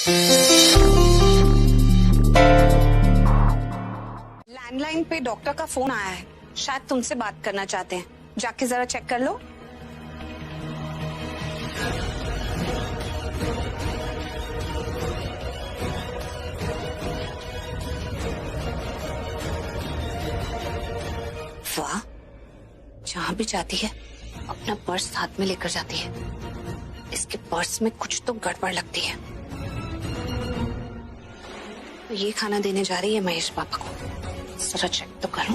Landline पे doctor का phone आया है, शायद तुमसे बात करना चाहते हैं। जाके जरा चेक कर लो। वाह, जहां भी जाती है अपना पर्स साथ में लेकर जाती है। इसके पर्स में कुछ तो गड़बड़ लगती है। तो ये खाना देने जा रही है महेश पापा को। जरा चेक तो करूं।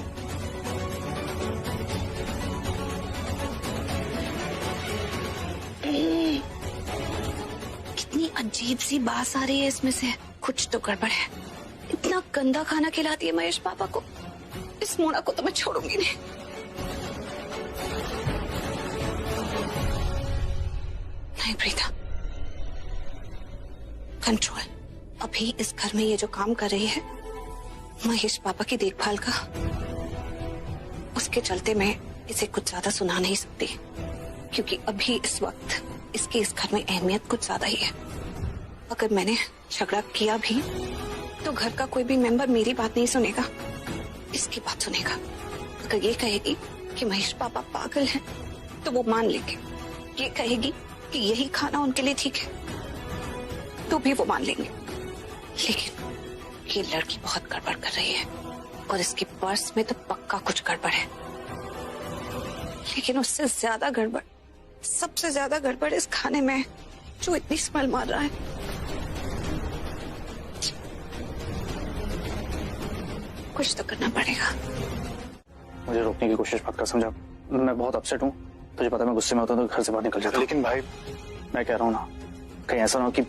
कितनी अजीब सी बास आ रही है इसमें से। कुछ तो गड़बड़ है। इतना गंदा खाना खिलाती है महेश पापा को। इस मोना को तो मैं छोड़ूंगी नहीं। नहीं प्रीता, कंट्रोल। अभी इस घर में ये जो काम कर रही है महेश पापा की देखभाल का, उसके चलते मैं इसे कुछ ज्यादा सुना नहीं सकती, क्योंकि अभी इस वक्त इसके इस घर में अहमियत कुछ ज्यादा ही है। अगर मैंने झगड़ा किया भी तो घर का कोई भी मेंबर मेरी बात नहीं सुनेगा, इसकी बात सुनेगा। अगर ये कहेगी कि महेश पापा पागल हैं तो वो मान लेंगे। ये कहेगी कि यही खाना उनके लिए ठीक है तो भी वो मान लेंगे। लेकिन ये लड़की बहुत गड़बड़ कर रही है और इसके पर्स में तो पक्का कुछ गड़बड़ है। लेकिन उससे ज्यादा गड़बड़, सबसे ज्यादा गड़बड़ इस खाने में जो इतनी स्मेल मार रहा है। कुछ तो करना पड़ेगा। मुझे रोकने की कोशिश मत कर, समझा? मैं बहुत अपसेट हूँ, तुझे पता है मैं गुस्से में होता हूँ तो घर से बाहर निकल जाता हूँ। लेकिन भाई, मैं कह रहा हूँ ना, कहीं ऐसा ना हो कि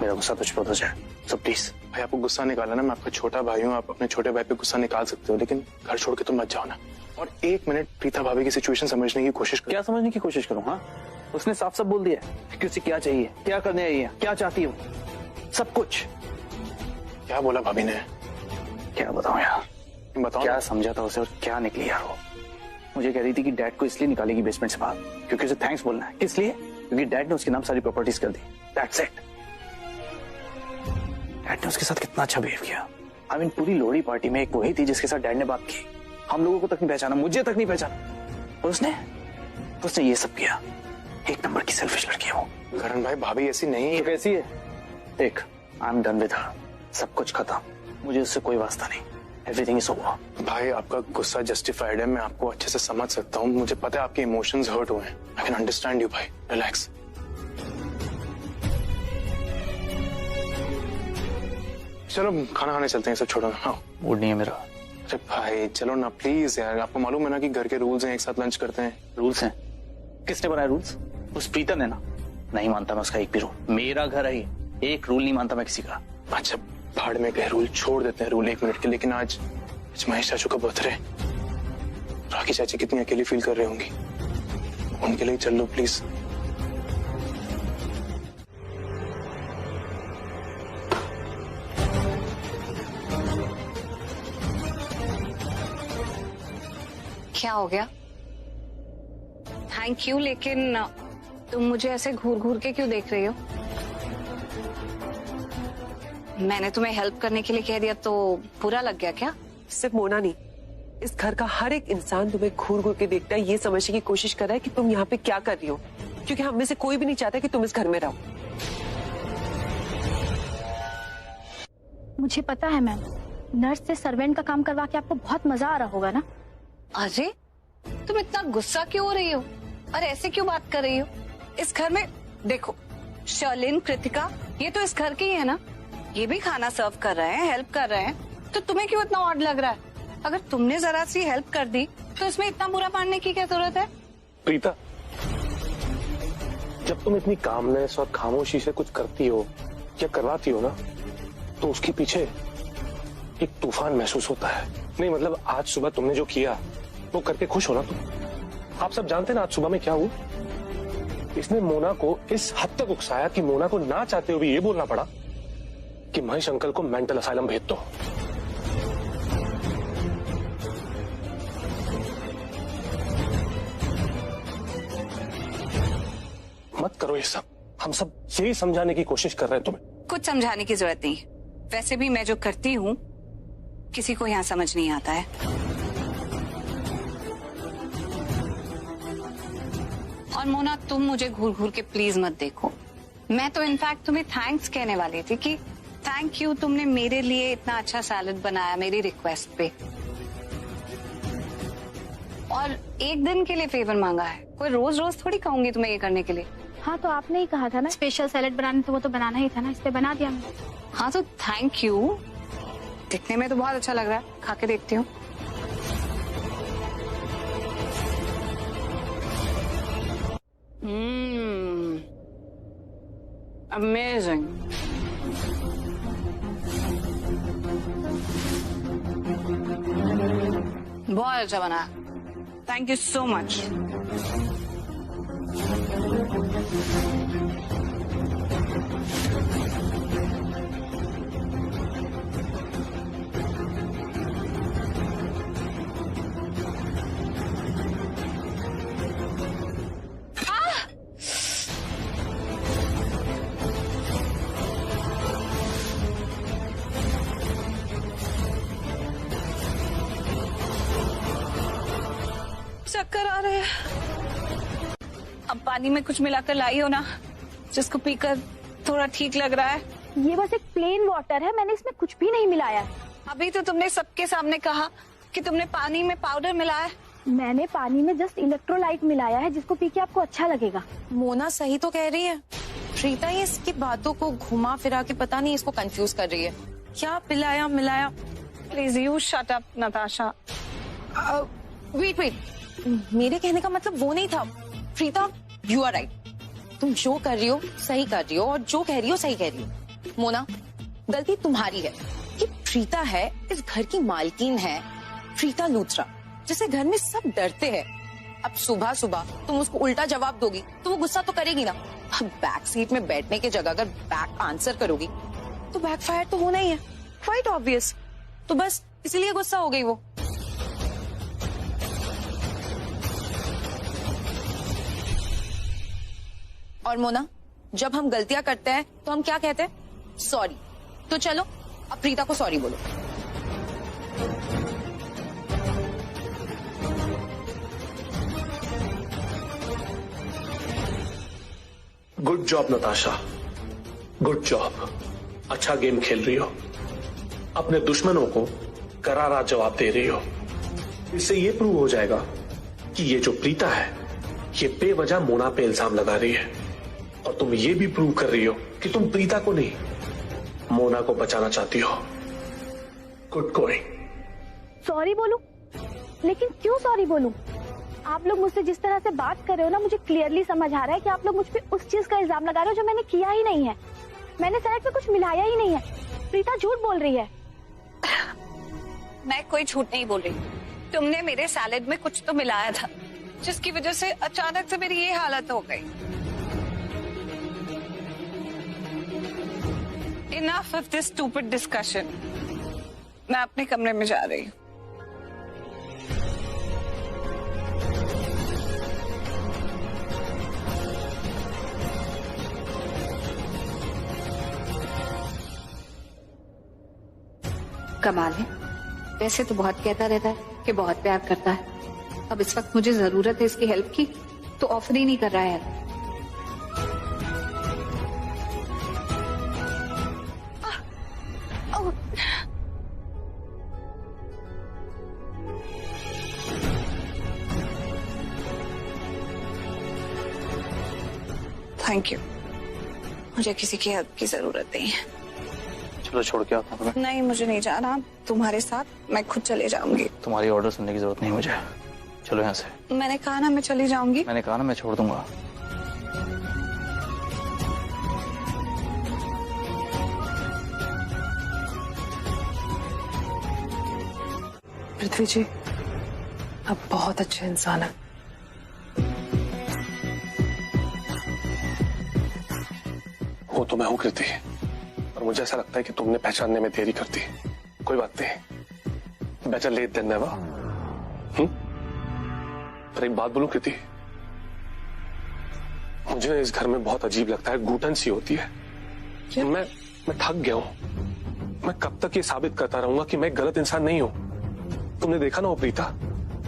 मेरा गुस्सा तुझ पे उतर जाए। सो प्लीज भाई आपको गुस्सा निकाला ना, मैं आपका छोटा भाई हूँ, आप अपने छोटे भाई पे गुस्सा निकाल सकते हो, लेकिन घर छोड़ के तुम मत जाओ ना। और एक मिनट प्रीता भाभी की सिचुएशन समझने की कोशिश करो। क्या समझने की कोशिश करूँ? हाँ, उसने साफ साफ बोल दिया कि उसे क्या चाहिए, क्या करने आई है, क्या चाहती हो, सब कुछ। क्या बोला भाभी ने? क्या बताऊं यार, बताओ। क्या समझा था उसे और क्या निकली यार वो। मुझे कह रही थी कि डैड को इसलिए निकालेगी बेसमेंट से बाहर क्योंकि उसे थैंक्स बोलना है। किस लिए? क्योंकि डैड ने उसके नाम सारी प्रॉपर्टीज कर दी। That's it. डैड ने उसके साथ कितना अच्छा बिहेव किया। आई मीन पूरी लोहड़ी पार्टी में एक वही थी जिसके साथ डैड ने बात की। हम लोगों को तक नहीं पहचाना, मुझे तक नहीं पहचाना, और उसने ये सब किया। एक नंबर की सेल्फिश लड़की है वो। करण भाई, भाभी ऐसी नहीं है। कैसी है? देख, I am done with her. सब कुछ खत्म, मुझे उससे कोई वास्ता नहीं। Everything is over. भाई आपका गुस्सा जस्टिफाइड है, मैं आपको अच्छे से समझ सकता हूँ। मुझे पता है आपके इमोशंस हर्ट हुए हैं। आई कैन अंडरस्टैंड यू भाई, रिलैक्स। चलो खाना खाने चलते हैं, सब छोड़ो ना। मूड नहीं है मेरा। अरे भाई चलो ना प्लीज यार, आपको मालूम है ना कि घर के रूल्स हैं, एक साथ लंच करते हैं। रूल्स हैं? किसने बनाए रूल्स? उस प्रीता ने ना। नहीं मानता मैं उसका एक भी रूल। मेरा घर है ये, एक रूल नहीं मानता मैं किसी का। अच्छा भाड़ में गए रूल, छोड़ देते हैं रूल एक मिनट के। लेकिन आज महेश चाचू का बर्थडे, राखी चाची कितनी अकेली फील कर रही होंगी, उनके लिए चल लो प्लीज। क्या हो गया? थैंक यू, लेकिन तुम मुझे ऐसे घूर घूर के क्यों देख रही हो? मैंने तुम्हें हेल्प करने के लिए कह दिया तो बुरा लग गया क्या? सिर्फ मोना नहीं, इस घर का हर एक इंसान तुम्हें घूर घूर के देखता है, ये समझने की कोशिश कर रहा है कि तुम यहाँ पे क्या कर रही हो, क्योंकि हम में से कोई भी नहीं चाहता कि तुम इस घर में रहो। मुझे पता है मैम, नर्स से सर्वेंट का काम करवा के आपको बहुत मजा आ रहा होगा ना। अरे तुम इतना गुस्सा क्यों हो रही हो और ऐसे क्यों बात कर रही हो? इस घर में देखो, शर्लिन, कृतिका, ये तो इस घर के ही है ना। ये भी खाना सर्व कर रहे हैं, हेल्प कर रहे हैं, तो तुम्हें क्यों इतना ऑड लग रहा है? अगर तुमने जरा सी हेल्प कर दी तो इसमें इतना बुरा मानने की क्या जरूरत है? प्रीता, जब तुम इतनी कामनेस और खामोशी से कुछ करती हो या करवाती हो ना, तो उसके पीछे एक तूफान महसूस होता है। नहीं मतलब आज सुबह तुमने जो किया वो करके खुश हो ना तुम। आप सब जानते ना आज सुबह में क्या हुआ? इसने मोना को इस हद तक उकसाया कि मोना को ना चाहते हुए ये बोलना पड़ा कि महेश अंकल को मेंटल असाइलम भेज दो। मत करो ये सब, हम सब यही समझाने की कोशिश कर रहे हैं तुम्हें। कुछ समझाने की जरूरत नहीं। वैसे भी मैं जो करती हूँ किसी को यहाँ समझ नहीं आता है। और मोना, तुम मुझे घूर घूर के प्लीज मत देखो। मैं तो इनफैक्ट तुम्हें थैंक्स कहने वाली थी कि थैंक यू, तुमने मेरे लिए इतना अच्छा सैलेड बनाया मेरी रिक्वेस्ट पे। और एक दिन के लिए फेवर मांगा है, कोई रोज रोज थोड़ी कहूंगी तुम्हें ये करने के लिए। हाँ तो आपने ही कहा था ना स्पेशल सैलेड बनाने, तो वो तो बनाना ही था ना, इसलिए बना दिया मैंने। हाँ तो थैंक यू। दिखने में तो बहुत अच्छा लग रहा है, खा के देखती हूँ। अमेजिंग। बहुत अच्छा बना, थैंक यू सो मच। चक्कर आ रहे हैं। अब पानी में कुछ मिलाकर लाई हो ना, जिसको पीकर थोड़ा ठीक लग रहा है। ये बस एक प्लेन वाटर है, मैंने इसमें कुछ भी नहीं मिलाया। अभी तो तुमने सबके सामने कहा कि तुमने पानी में पाउडर मिलाया है। मैंने पानी में जस्ट इलेक्ट्रोलाइट मिलाया है, जिसको पी के आपको अच्छा लगेगा। मोना सही तो कह रही है। प्रीता ये इसकी बातों को घुमा फिरा के पता नहीं इसको कंफ्यूज कर रही है। क्या पिलाया मिलाया? Please you shut up Natasha. Wait wait, मेरे कहने का मतलब वो नहीं था। प्रीता यू आर राइट, तुम जो कर रही हो सही कर रही हो, और जो कह रही हो सही कह रही हो। मोना, गलती तुम्हारी है कि प्रीता है इस घर की मालकिन है, प्रीता लूथरा, जिसे घर में सब डरते हैं। अब सुबह सुबह तुम उसको उल्टा जवाब दोगी तो वो गुस्सा तो करेगी ना। अब बैक सीट में बैठने की जगह अगर बैक आंसर करोगी तो बैकफायर तो होना ही है, क्वाइट ऑब्वियस। तो बस इसीलिए गुस्सा हो गई वो। और मोना, जब हम गलतियां करते हैं तो हम क्या कहते हैं? सॉरी। तो चलो अब प्रीता को सॉरी बोलो। Good job Natasha, good job. अच्छा गेम खेल रही हो, अपने दुश्मनों को करारा जवाब दे रही हो। इससे ये प्रूव हो जाएगा कि ये जो प्रीता है ये बेवजह मोना पे इल्जाम लगा रही है, और तुम ये भी प्रूव कर रही हो कि तुम प्रीता को नहीं मोना को बचाना चाहती हो। Good going. सॉरी बोलूं? लेकिन क्यों सॉरी बोलूं? आप लोग मुझसे जिस तरह से बात कर रहे हो ना, मुझे क्लियरली समझ आ रहा है कि आप लोग मुझ पे उस चीज का इल्जाम लगा रहे हो जो मैंने किया ही नहीं है। मैंने सैलेड में कुछ मिलाया ही नहीं है। प्रीता झूठ बोल रही है। मैं कोई झूठ नहीं बोल रही। तुमने मेरे सैलेड में कुछ तो मिलाया था, जिसकी वजह से अचानक से मेरी ये हालत हो गई। Enough of this stupid discussion. मैं अपने कमरे में जा रही हूँ। कमाल है, वैसे तो बहुत कहता रहता है कि बहुत प्यार करता है। अब इस वक्त मुझे जरूरत है इसकी हेल्प की तो ऑफर ही नहीं कर रहा है। थैंक यू, मुझे किसी की हेल्प की जरूरत नहीं है। चलो छोड़ के आता हूँ तुम्हें। नहीं, मुझे नहीं जाना तुम्हारे साथ, मैं खुद चले जाऊंगी। तुम्हारी ऑर्डर सुनने की जरूरत नहीं मुझे, चलो यहाँ से। मैंने कहा ना मैं चली जाऊंगी। मैंने कहा ना मैं छोड़ दूंगा। पृथ्वी जी आप बहुत अच्छे इंसान हैं। वो तो मैं हूं कृति, और मुझे ऐसा लगता है कि तुमने पहचानने में देरी कर दी। कोई बात नहीं, बेटर लेट देन नेवर। पर एक बात बोलूं कृति, मुझे ना इस घर में बहुत अजीब लगता है, घुटन सी होती है। मैं थक गया हूं। मैं कब तक ये साबित करता रहूंगा कि मैं गलत इंसान नहीं हूं? तुमने देखा ना वो प्रीता,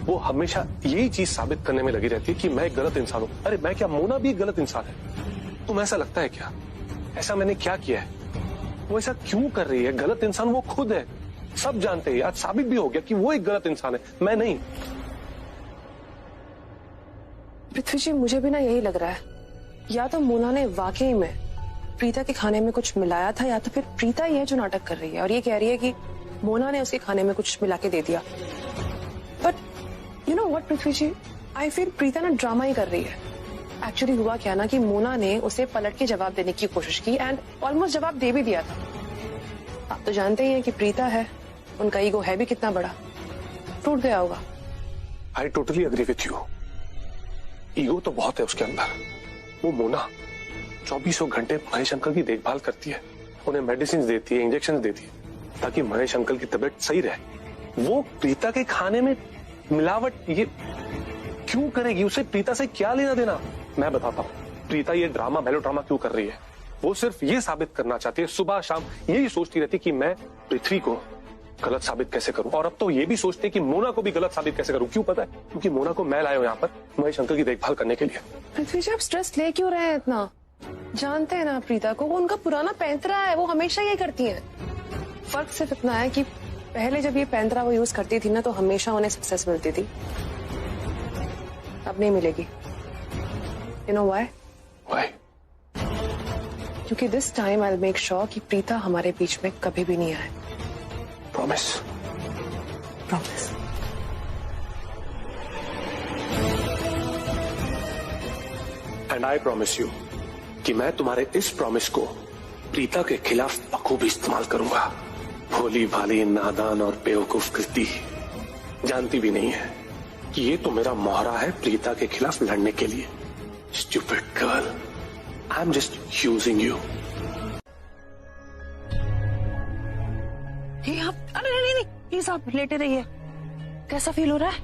वो हमेशा यही चीज साबित करने में लगी रहती है कि मैं एक गलत इंसान हूं। अरे मैं क्या, मोना भी एक गलत इंसान है। तुम्हें ऐसा लगता है क्या? ऐसा मैंने क्या किया है? वो ऐसा क्यों कर रही है? गलत इंसान वो खुद है, सब जानते हैं। आज साबित भी हो गया कि वो एक गलत इंसान है, मैं नहीं। पृथ्वी जी, मुझे भी ना यही लग रहा है, या तो मोना ने वाकई में प्रीता के खाने में कुछ मिलाया था, या तो फिर प्रीता ही है जो नाटक कर रही है और ये कह रही है कि मोना ने उसके खाने में कुछ मिला के दे दिया। But you know what Prithvi ji, I feel Preeta ना ड्रामा ही कर रही है। एक्चुअली हुआ क्या ना कि मोना ने उसे पलट के जवाब देने की कोशिश की एंड ऑलमोस्ट जवाब दे भी दिया था। आप तो जानते ही हैं कि प्रीता है, उनका ईगो है भी कितना बड़ा, टूट गया होगा। I totally agree with you. Ego तो बहुत है उसके अंदर। वो मोना 24 घंटे महेश अंकल की देखभाल करती है, उन्हें मेडिसिन देती है, इंजेक्शन देती है ताकि महेश अंकल की तबीयत सही रहे। वो प्रीता के खाने में मिलावट ये क्यों करेगी? उसे प्रीता से क्या लेना देना? मैं बताता हूँ प्रीता ये ड्रामा, मेलोड्रामा क्यों कर रही है। वो सिर्फ ये साबित करना चाहती है, सुबह शाम यही सोचती रहती कि मैं पृथ्वी को गलत साबित कैसे करूं, और अब तो ये भी सोचते कि मोना को भी गलत साबित कैसे करूं। क्यों पता है? क्योंकि मोना को मैं लाया हूं यहाँ पर महेश अंकल की देखभाल करने के लिए। पृथ्वी जी, आप स्ट्रेस ले क्यों रहे हैं इतना? जानते हैं ना प्रीता को, वो उनका पुराना पैंतरा है, वो हमेशा ये करती है। फर्क सिर्फ इतना है कि पहले जब ये पैंतरा वो यूज करती थी ना तो हमेशा उन्हें सक्सेस मिलती थी, अब नहीं मिलेगी। You know why? व्हाई? क्योंकि this time I will make sure कि प्रीता हमारे बीच में कभी भी नहीं आए। Promise? Promise. And I promise you कि मैं तुम्हारे इस प्रॉमिस को प्रीता के खिलाफ बखूबी इस्तेमाल करूंगा। भोली भाली, नादान और बेवकूफ कृति जानती भी नहीं है कि ये तो मेरा मोहरा है प्रीता के खिलाफ लड़ने के लिए। Stupid girl, I am just using you. ये आप, अरे नहीं, प्लीज आप लेटे रहिए। कैसा फील हो रहा है?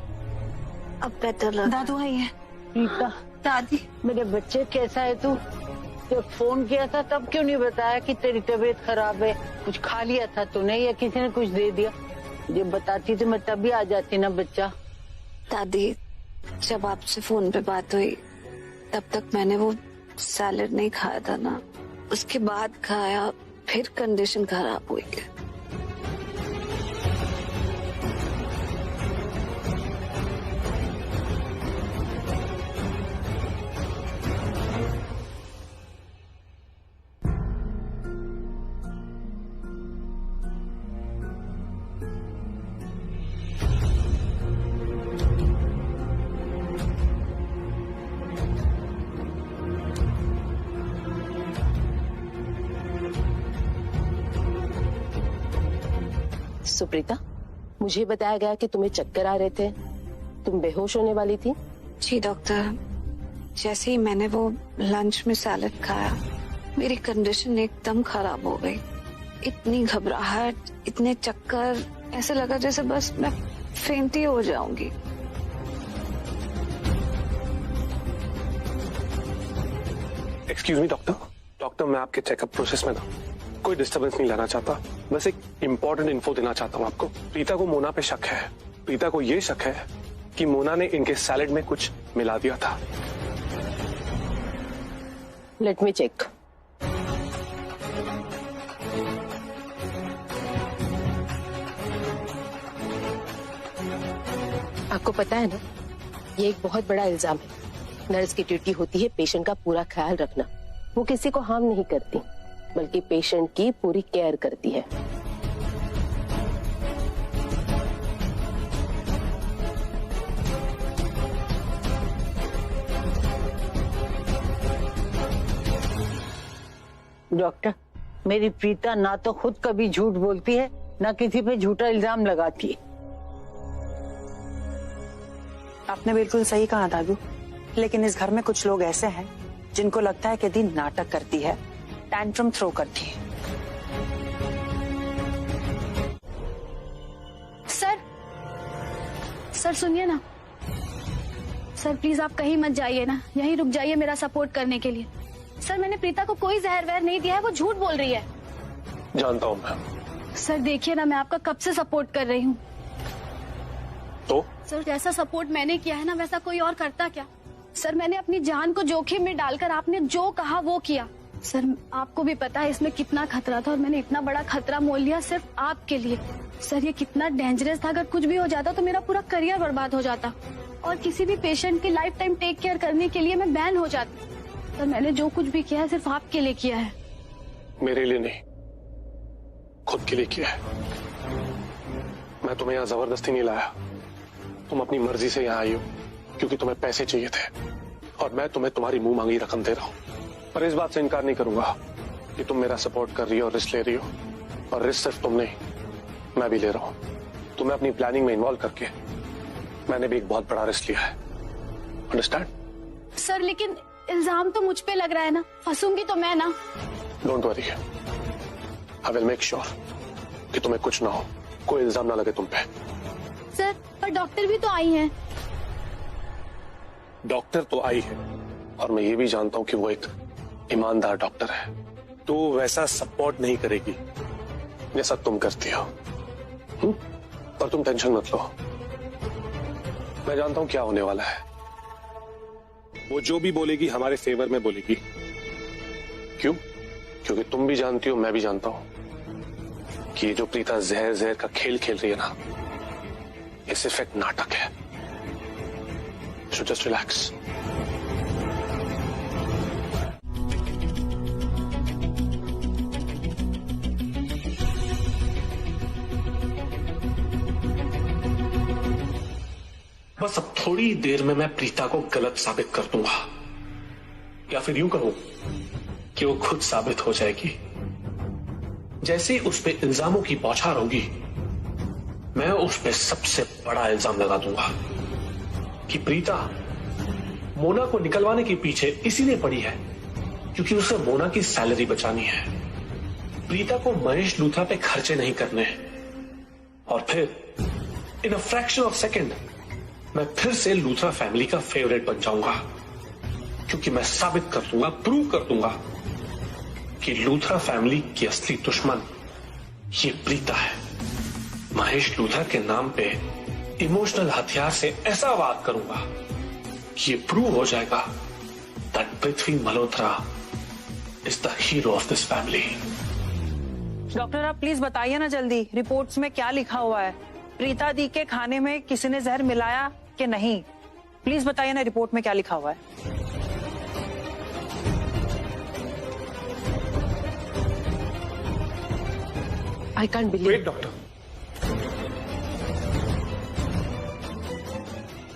अब बेटर लग। दादू आई है। प्रीता, दादी, मेरे बच्चे कैसा है तू? जब फोन किया था तब क्यों नहीं बताया कि तेरी तबीयत खराब है? कुछ खा लिया था तूने या किसी ने कुछ दे दिया? जब बताती तो मैं तभी आ जाती ना बच्चा। दादी, जब आपसे फोन पे बात हुई तब तक मैंने वो सैलेड नहीं खाया था ना, उसके बाद खाया, फिर कंडीशन खराब हुई है। सुप्रीता, मुझे बताया गया कि तुम्हें चक्कर आ रहे थे, तुम बेहोश होने वाली थी। जी डॉक्टर, जैसे ही मैंने वो लंच में सैलेड खाया मेरी कंडीशन एकदम खराब हो गई। इतनी घबराहट, इतने चक्कर, ऐसे लगा जैसे बस मैं फेंट ही हो जाऊंगी। एक्सक्यूज मी डॉक्टर, मैं आपके चेकअप प्रोसेस में था, कोई डिस्टरबेंस नहीं लाना चाहता, बस एक इंपॉर्टेंट इन्फो देना चाहता हूँ आपको। प्रीता को मोना पे शक है। प्रीता को ये शक है कि मोना ने इनके सैलेड में कुछ मिला दिया था। Let me check. आपको पता है ना, ये एक बहुत बड़ा इल्जाम है। नर्स की ड्यूटी होती है पेशेंट का पूरा ख्याल रखना। वो किसी को हार्म नहीं करती, बल्कि पेशेंट की पूरी केयर करती है। डॉक्टर, मेरी प्रीता ना तो खुद कभी झूठ बोलती है ना किसी पे झूठा इल्जाम लगाती है। आपने बिल्कुल सही कहा दादू, लेकिन इस घर में कुछ लोग ऐसे हैं जिनको लगता है कि दी नाटक करती है, टैंट्रम थ्रो करती है। सर सुनिए ना सर प्लीज आप कहीं मत जाइए ना, यहीं रुक जाइए मेरा सपोर्ट करने के लिए। सर मैंने प्रीता को कोई जहर वहर नहीं दिया है, वो झूठ बोल रही है। जानता हूँ मैं। सर देखिए ना, मैं आपका कब से सपोर्ट कर रही हूँ। तो सर जैसा सपोर्ट मैंने किया है ना, वैसा कोई और करता क्या? सर मैंने अपनी जान को जोखिम में डालकर आपने जो कहा वो किया। सर आपको भी पता है इसमें कितना खतरा था, और मैंने इतना बड़ा खतरा मोल लिया सिर्फ आपके लिए। सर ये कितना डेंजरस था, अगर कुछ भी हो जाता तो मेरा पूरा करियर बर्बाद हो जाता, और किसी भी पेशेंट की लाइफ टाइम टेक केयर करने के लिए मैं बैन हो जाती। सर मैंने जो कुछ भी किया है सिर्फ आपके लिए किया है। मेरे लिए नहीं, खुद के लिए किया है। मैं तुम्हें यहाँ जबरदस्ती नहीं लाया, तुम अपनी मर्जी से यहाँ आई हो क्योंकि तुम्हें पैसे चाहिए थे, और मैं तुम्हें तुम्हारी मुंह मांगी रकम दे रहा हूँ। पर इस बात से इनकार नहीं करूंगा कि तुम मेरा सपोर्ट कर रही हो और रिस्क ले रही हो, और रिस्क सिर्फ तुम नहीं, मैं भी ले रहा हूँ। तुम्हें अपनी प्लानिंग में इन्वॉल्व करके मैंने भी एक बहुत बड़ा रिस्क लिया है, अंडरस्टैंड? सर लेकिन इल्जाम तो मुझ पे लग रहा है ना, फंसूंगी तो मैं ना। Don't worry, I will make sure कि तुम्हें कुछ ना हो, कोई इल्जाम ना लगे तुम पे। सर पर डॉक्टर भी तो आई हैं। डॉक्टर तो आई है, और मैं ये भी जानता हूँ कि वो एक ईमानदार डॉक्टर है, तो वैसा सपोर्ट नहीं करेगी जैसा तुम करती हो। पर तुम टेंशन मत लो, मैं जानता हूं क्या होने वाला है। वो जो भी बोलेगी हमारे फेवर में बोलेगी। क्यों? क्योंकि तुम भी जानती हो, मैं भी जानता हूं कि ये जो प्रीता जहर का खेल खेल रही है ना, ये सिर्फ एक नाटक है। So just relax. बस अब थोड़ी देर में मैं प्रीता को गलत साबित कर दूंगा, या फिर यूं कहूं कि वो खुद साबित हो जाएगी। जैसे उस पे इल्जामों की बौछार होगी, मैं उस पे सबसे बड़ा इल्जाम लगा दूंगा कि प्रीता मोना को निकलवाने के पीछे इसीलिए पड़ी है क्योंकि उसे मोना की सैलरी बचानी है। प्रीता को महेश लूथरा पे खर्चे नहीं करने, और फिर इन अ फ्रैक्शन ऑफ सेकेंड मैं फिर से लूथरा फैमिली का फेवरेट बन जाऊंगा, क्योंकि मैं साबित कर दूंगा, प्रूव कर दूंगा कि लूथरा फैमिली की असली दुश्मन ये प्रीता है। महेश लूथरा के नाम पे इमोशनल हथियार से ऐसा वार करूंगा कि ये प्रूव हो जाएगा that Prithvi Malhotra is the hero of this family. Doctor आप प्लीज बताइए ना जल्दी, रिपोर्ट्स में क्या लिखा हुआ है? प्रीता दी के खाने में किसी ने जहर मिलाया कि नहीं? प्लीज बताइए ना रिपोर्ट में क्या लिखा हुआ है। I can't believe. Wait doctor,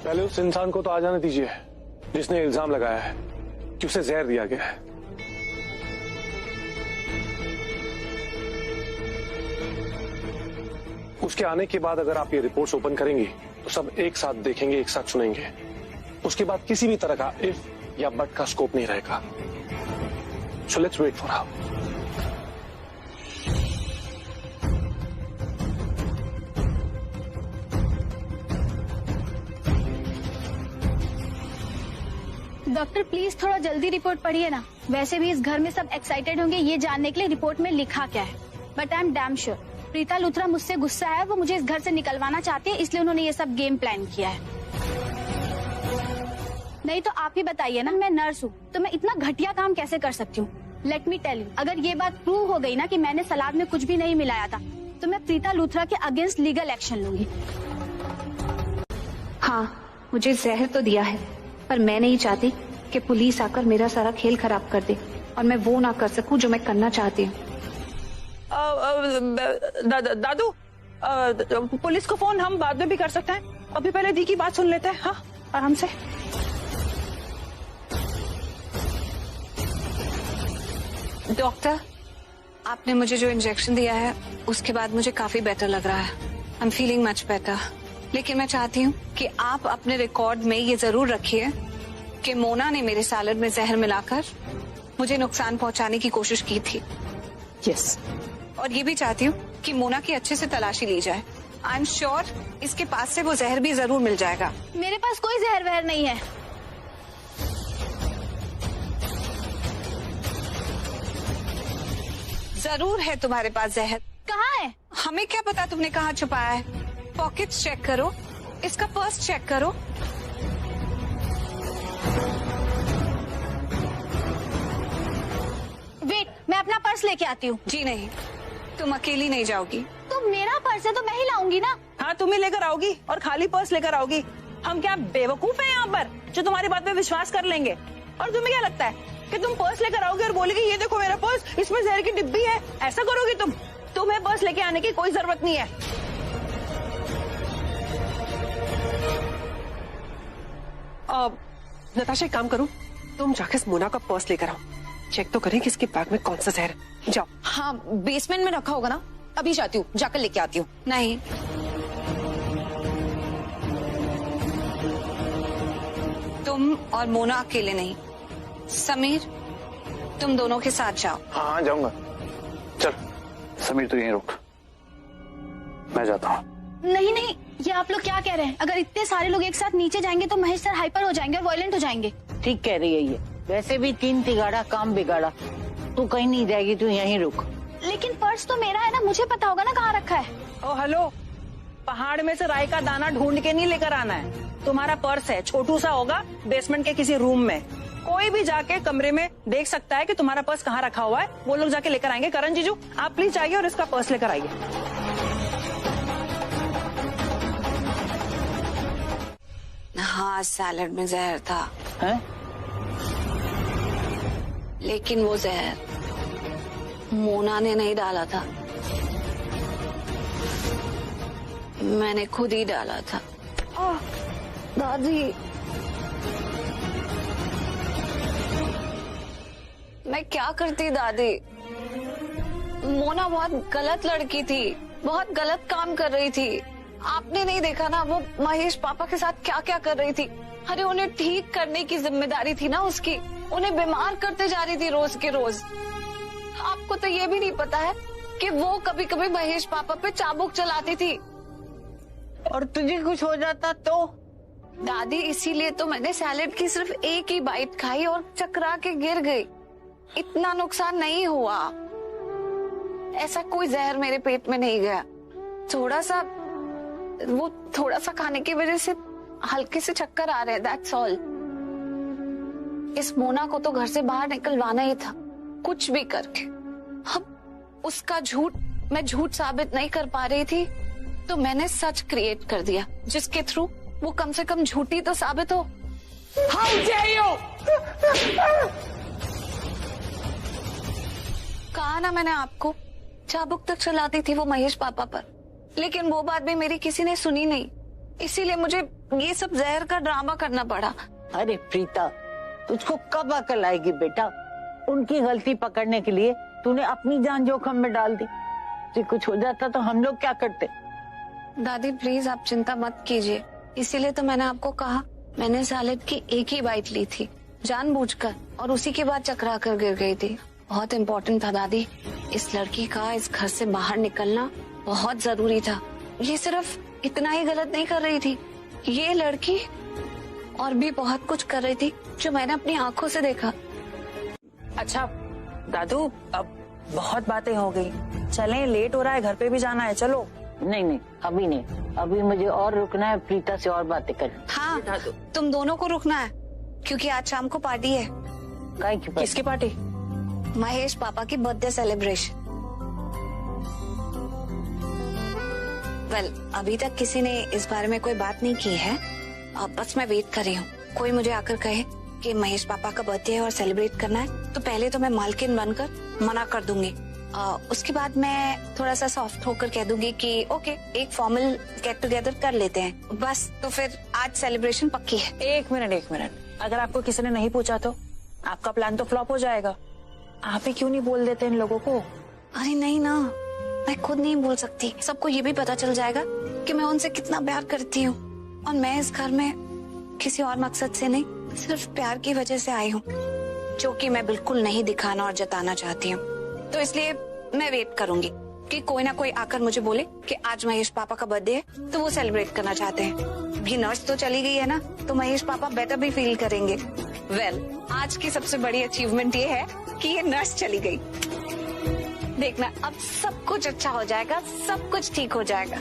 पहले उस इंसान को तो आ जाने दीजिए जिसने इल्जाम लगाया है कि उसे जहर दिया गया है। उसके आने के बाद अगर आप ये रिपोर्ट्स ओपन करेंगी तो सब एक साथ देखेंगे, एक साथ सुनेंगे। उसके बाद किसी भी तरह का इफ या बट का स्कोप नहीं रहेगा। So let's wait for how. Doctor please थोड़ा जल्दी रिपोर्ट पढ़िए ना। वैसे भी इस घर में सब एक्साइटेड होंगे ये जानने के लिए रिपोर्ट में लिखा क्या है। But I am damn sure Preeta Luthra मुझसे गुस्सा है, वो मुझे इस घर से निकलवाना चाहती है, इसलिए उन्होंने ये सब गेम प्लान किया है। नहीं तो आप ही बताइए ना, मैं नर्स हूँ तो मैं इतना घटिया काम कैसे कर सकती हूँ? लेट मी टेल यू, अगर ये बात प्रूव हो गई ना कि मैंने सलाद में कुछ भी नहीं मिलाया था, तो मैं प्रीता लूथरा के अगेंस्ट लीगल एक्शन लूंगी। हाँ मुझे जहर तो दिया है, पर मैं नहीं चाहती कि पुलिस आकर मेरा सारा खेल खराब कर दे और मैं वो ना कर सकूं जो मैं करना चाहती हूँ। दादू, पुलिस को फोन हम बाद में भी कर सकते हैं, अभी पहले दी की बात सुन लेते हैं। हाँ आराम से। डॉक्टर आपने मुझे जो इंजेक्शन दिया है उसके बाद मुझे काफी बेटर लग रहा है। I am feeling much better. लेकिन मैं चाहती हूँ कि आप अपने रिकॉर्ड में ये जरूर रखिए कि मोना ने मेरे सैलेड में जहर मिलाकर मुझे नुकसान पहुंचाने की कोशिश की थी। यस। और ये भी चाहती हूँ कि मोना की अच्छे से तलाशी ली जाए आई एम श्योर इसके पास से वो जहर भी जरूर मिल जाएगा। मेरे पास कोई जहर वहर नहीं है। जरूर है तुम्हारे पास जहर। कहाँ है? हमें क्या पता तुमने कहाँ छुपाया है। पॉकेट्स चेक करो, इसका पर्स चेक करो। वेट, मैं अपना पर्स लेके आती हूँ। जी नहीं, तुम अकेली नहीं जाओगी। तो मेरा पर्स है तो मैं ही लाऊंगी ना। हाँ, तुम ही लेकर आओगी और खाली पर्स लेकर आओगी। हम क्या बेवकूफ हैं यहाँ पर जो तुम्हारी बात पे विश्वास कर लेंगे? और तुम्हें क्या लगता है कि तुम पर्स लेकर आओगे और बोलेगी ये देखो मेरा पर्स, इसमें जहर की डिब्बी है? ऐसा करोगी तुम? तुम्हें पर्स लेके आने की कोई जरूरत नहीं है। नताशा, एक काम करूं, तुम जाकर मोना का पर्स लेकर आओ, चेक तो करें कि इसके बैग में कौन सा जहर है। जाओ। हाँ, बेसमेंट में रखा होगा ना, अभी जाती हूँ, जाकर लेके आती हूँ। नहीं, तुम और मोना अकेले नहीं, समीर तुम दोनों के साथ जाओ। हाँ जाऊंगा। चल समीर तू यहीं रुक, मैं जाता हूँ। नहीं नहीं, ये आप लोग क्या कह रहे हैं? अगर इतने सारे लोग एक साथ नीचे जाएंगे तो महेश सर हाइपर हो जाएंगे और वायलेंट हो जाएंगे। ठीक कह रही है ये। वैसे भी 3 तिगाड़ा काम बिगाड़ा। तू कहीं नहीं जाएगी, तू यहीं रुक। लेकिन पर्स तो मेरा है ना, मुझे पता होगा ना कहाँ रखा है। ओ हेलो, पहाड़ में से राई का दाना ढूंढ के नहीं लेकर आना है। तुम्हारा पर्स है, छोटू सा होगा, बेसमेंट के किसी रूम में। कोई भी जाके कमरे में देख सकता है कि तुम्हारा पर्स कहाँ रखा हुआ है। वो लोग जाके लेकर आएंगे। करण जीजू, आप प्लीज जाइए और इसका पर्स लेकर आइए। हाँ, सैलेड में जहर था। हैं? लेकिन वो जहर मोना ने नहीं डाला था, मैंने खुद ही डाला था। दादी, मैं क्या करती दादी? मोना बहुत गलत लड़की थी, बहुत गलत काम कर रही थी। आपने नहीं देखा ना वो महेश पापा के साथ क्या क्या कर रही थी? अरे उन्हें ठीक करने की जिम्मेदारी थी ना उसकी, उन्हें बीमार करते जा रही थी रोज के रोज। आपको तो ये भी नहीं पता है कि वो कभी कभी महेश पापा पे चाबुक चलाती थी। और तुझे कुछ हो जाता तो? दादी, इसीलिए तो मैंने सैलेड की सिर्फ एक ही बाइट खाई और चकरा के गिर गई। इतना नुकसान नहीं हुआ, ऐसा कोई जहर मेरे पेट में नहीं गया। थोड़ा सा खाने की वजह से हल्के से चक्कर आ रहे, दैट्स ऑल। इस मोना को तो घर से बाहर निकलवाना ही था, कुछ भी करके। अब उसका मैं झूठ साबित नहीं कर पा रही थी, तो मैंने सच क्रिएट कर दिया जिसके थ्रू वो कम से कम झूठी तो साबित हो। How dare you! कहा ना मैंने आपको, चाबुक तक चलाती थी वो महेश पापा पर, लेकिन वो बात भी मेरी किसी ने सुनी नहीं, इसीलिए मुझे ये सब जहर का ड्रामा करना पड़ा। अरे प्रीता, तुझको कब अकल आएगी बेटा? उनकी गलती पकड़ने के लिए तूने अपनी जान जोखिम में डाल दी। तुझे कुछ हो जाता तो हम लोग क्या करते? दादी प्लीज आप चिंता मत कीजिए, इसीलिए तो मैंने आपको कहा। मैंने सैलेड की एक ही बाइट ली थी जानबूझकर, और उसी के बाद चकरा कर गिर गई थी। बहुत इम्पोर्टेंट था दादी, इस लड़की का इस घर से बाहर निकलना बहुत जरूरी था। ये सिर्फ इतना ही गलत नहीं कर रही थी, ये लड़की और भी बहुत कुछ कर रही थी जो मैंने अपनी आंखों से देखा। अच्छा दादू, अब बहुत बातें हो गई, चलें, लेट हो रहा है, घर पे भी जाना है। चलो। नहीं, अभी नहीं, अभी मुझे और रुकना है, प्रीता से और बातें करनी। हाँ, तुम दोनों को रुकना है क्योंकि आज शाम को पार्टी है। काहे की पार्टी? किसकी पार्टी? महेश पापा की बर्थडे सेलिब्रेशन। वेल, अभी तक किसी ने इस बारे में कोई बात नहीं की है, बस मैं वेट कर रही हूँ। कोई मुझे आकर कहे कि महेश पापा का बर्थडे है और सेलिब्रेट करना है, तो पहले तो मैं मालकिन बनकर मना कर दूंगी। उसके बाद मैं थोड़ा सा सॉफ्ट होकर कह दूंगी कि ओके, एक फॉर्मल गेट टुगेदर कर लेते हैं बस। तो फिर आज सेलिब्रेशन पक्की है। एक मिनट, अगर आपको किसी ने नहीं पूछा तो आपका प्लान तो फ्लॉप हो जाएगा। आप ही क्यों नहीं बोल देते इन लोगों को? अरे नहीं ना, मैं खुद नहीं बोल सकती, सबको ये भी पता चल जाएगा कि मैं उनसे कितना प्यार करती हूँ, और मैं इस घर में किसी और मकसद से नहीं, सिर्फ प्यार की वजह से आई हूँ, जो कि मैं बिल्कुल नहीं दिखाना और जताना चाहती हूँ। तो इसलिए मैं वेट करूंगी कि कोई ना कोई आकर मुझे बोले कि आज महेश पापा का बर्थडे है तो वो सेलिब्रेट करना चाहते हैं। ये नर्स तो चली गई है ना, तो महेश पापा बेटर भी फील करेंगे। वेल, आज की सबसे बड़ी अचीवमेंट ये है कि ये नर्स चली गई। देखना अब सब कुछ अच्छा हो जाएगा, सब कुछ ठीक हो जाएगा।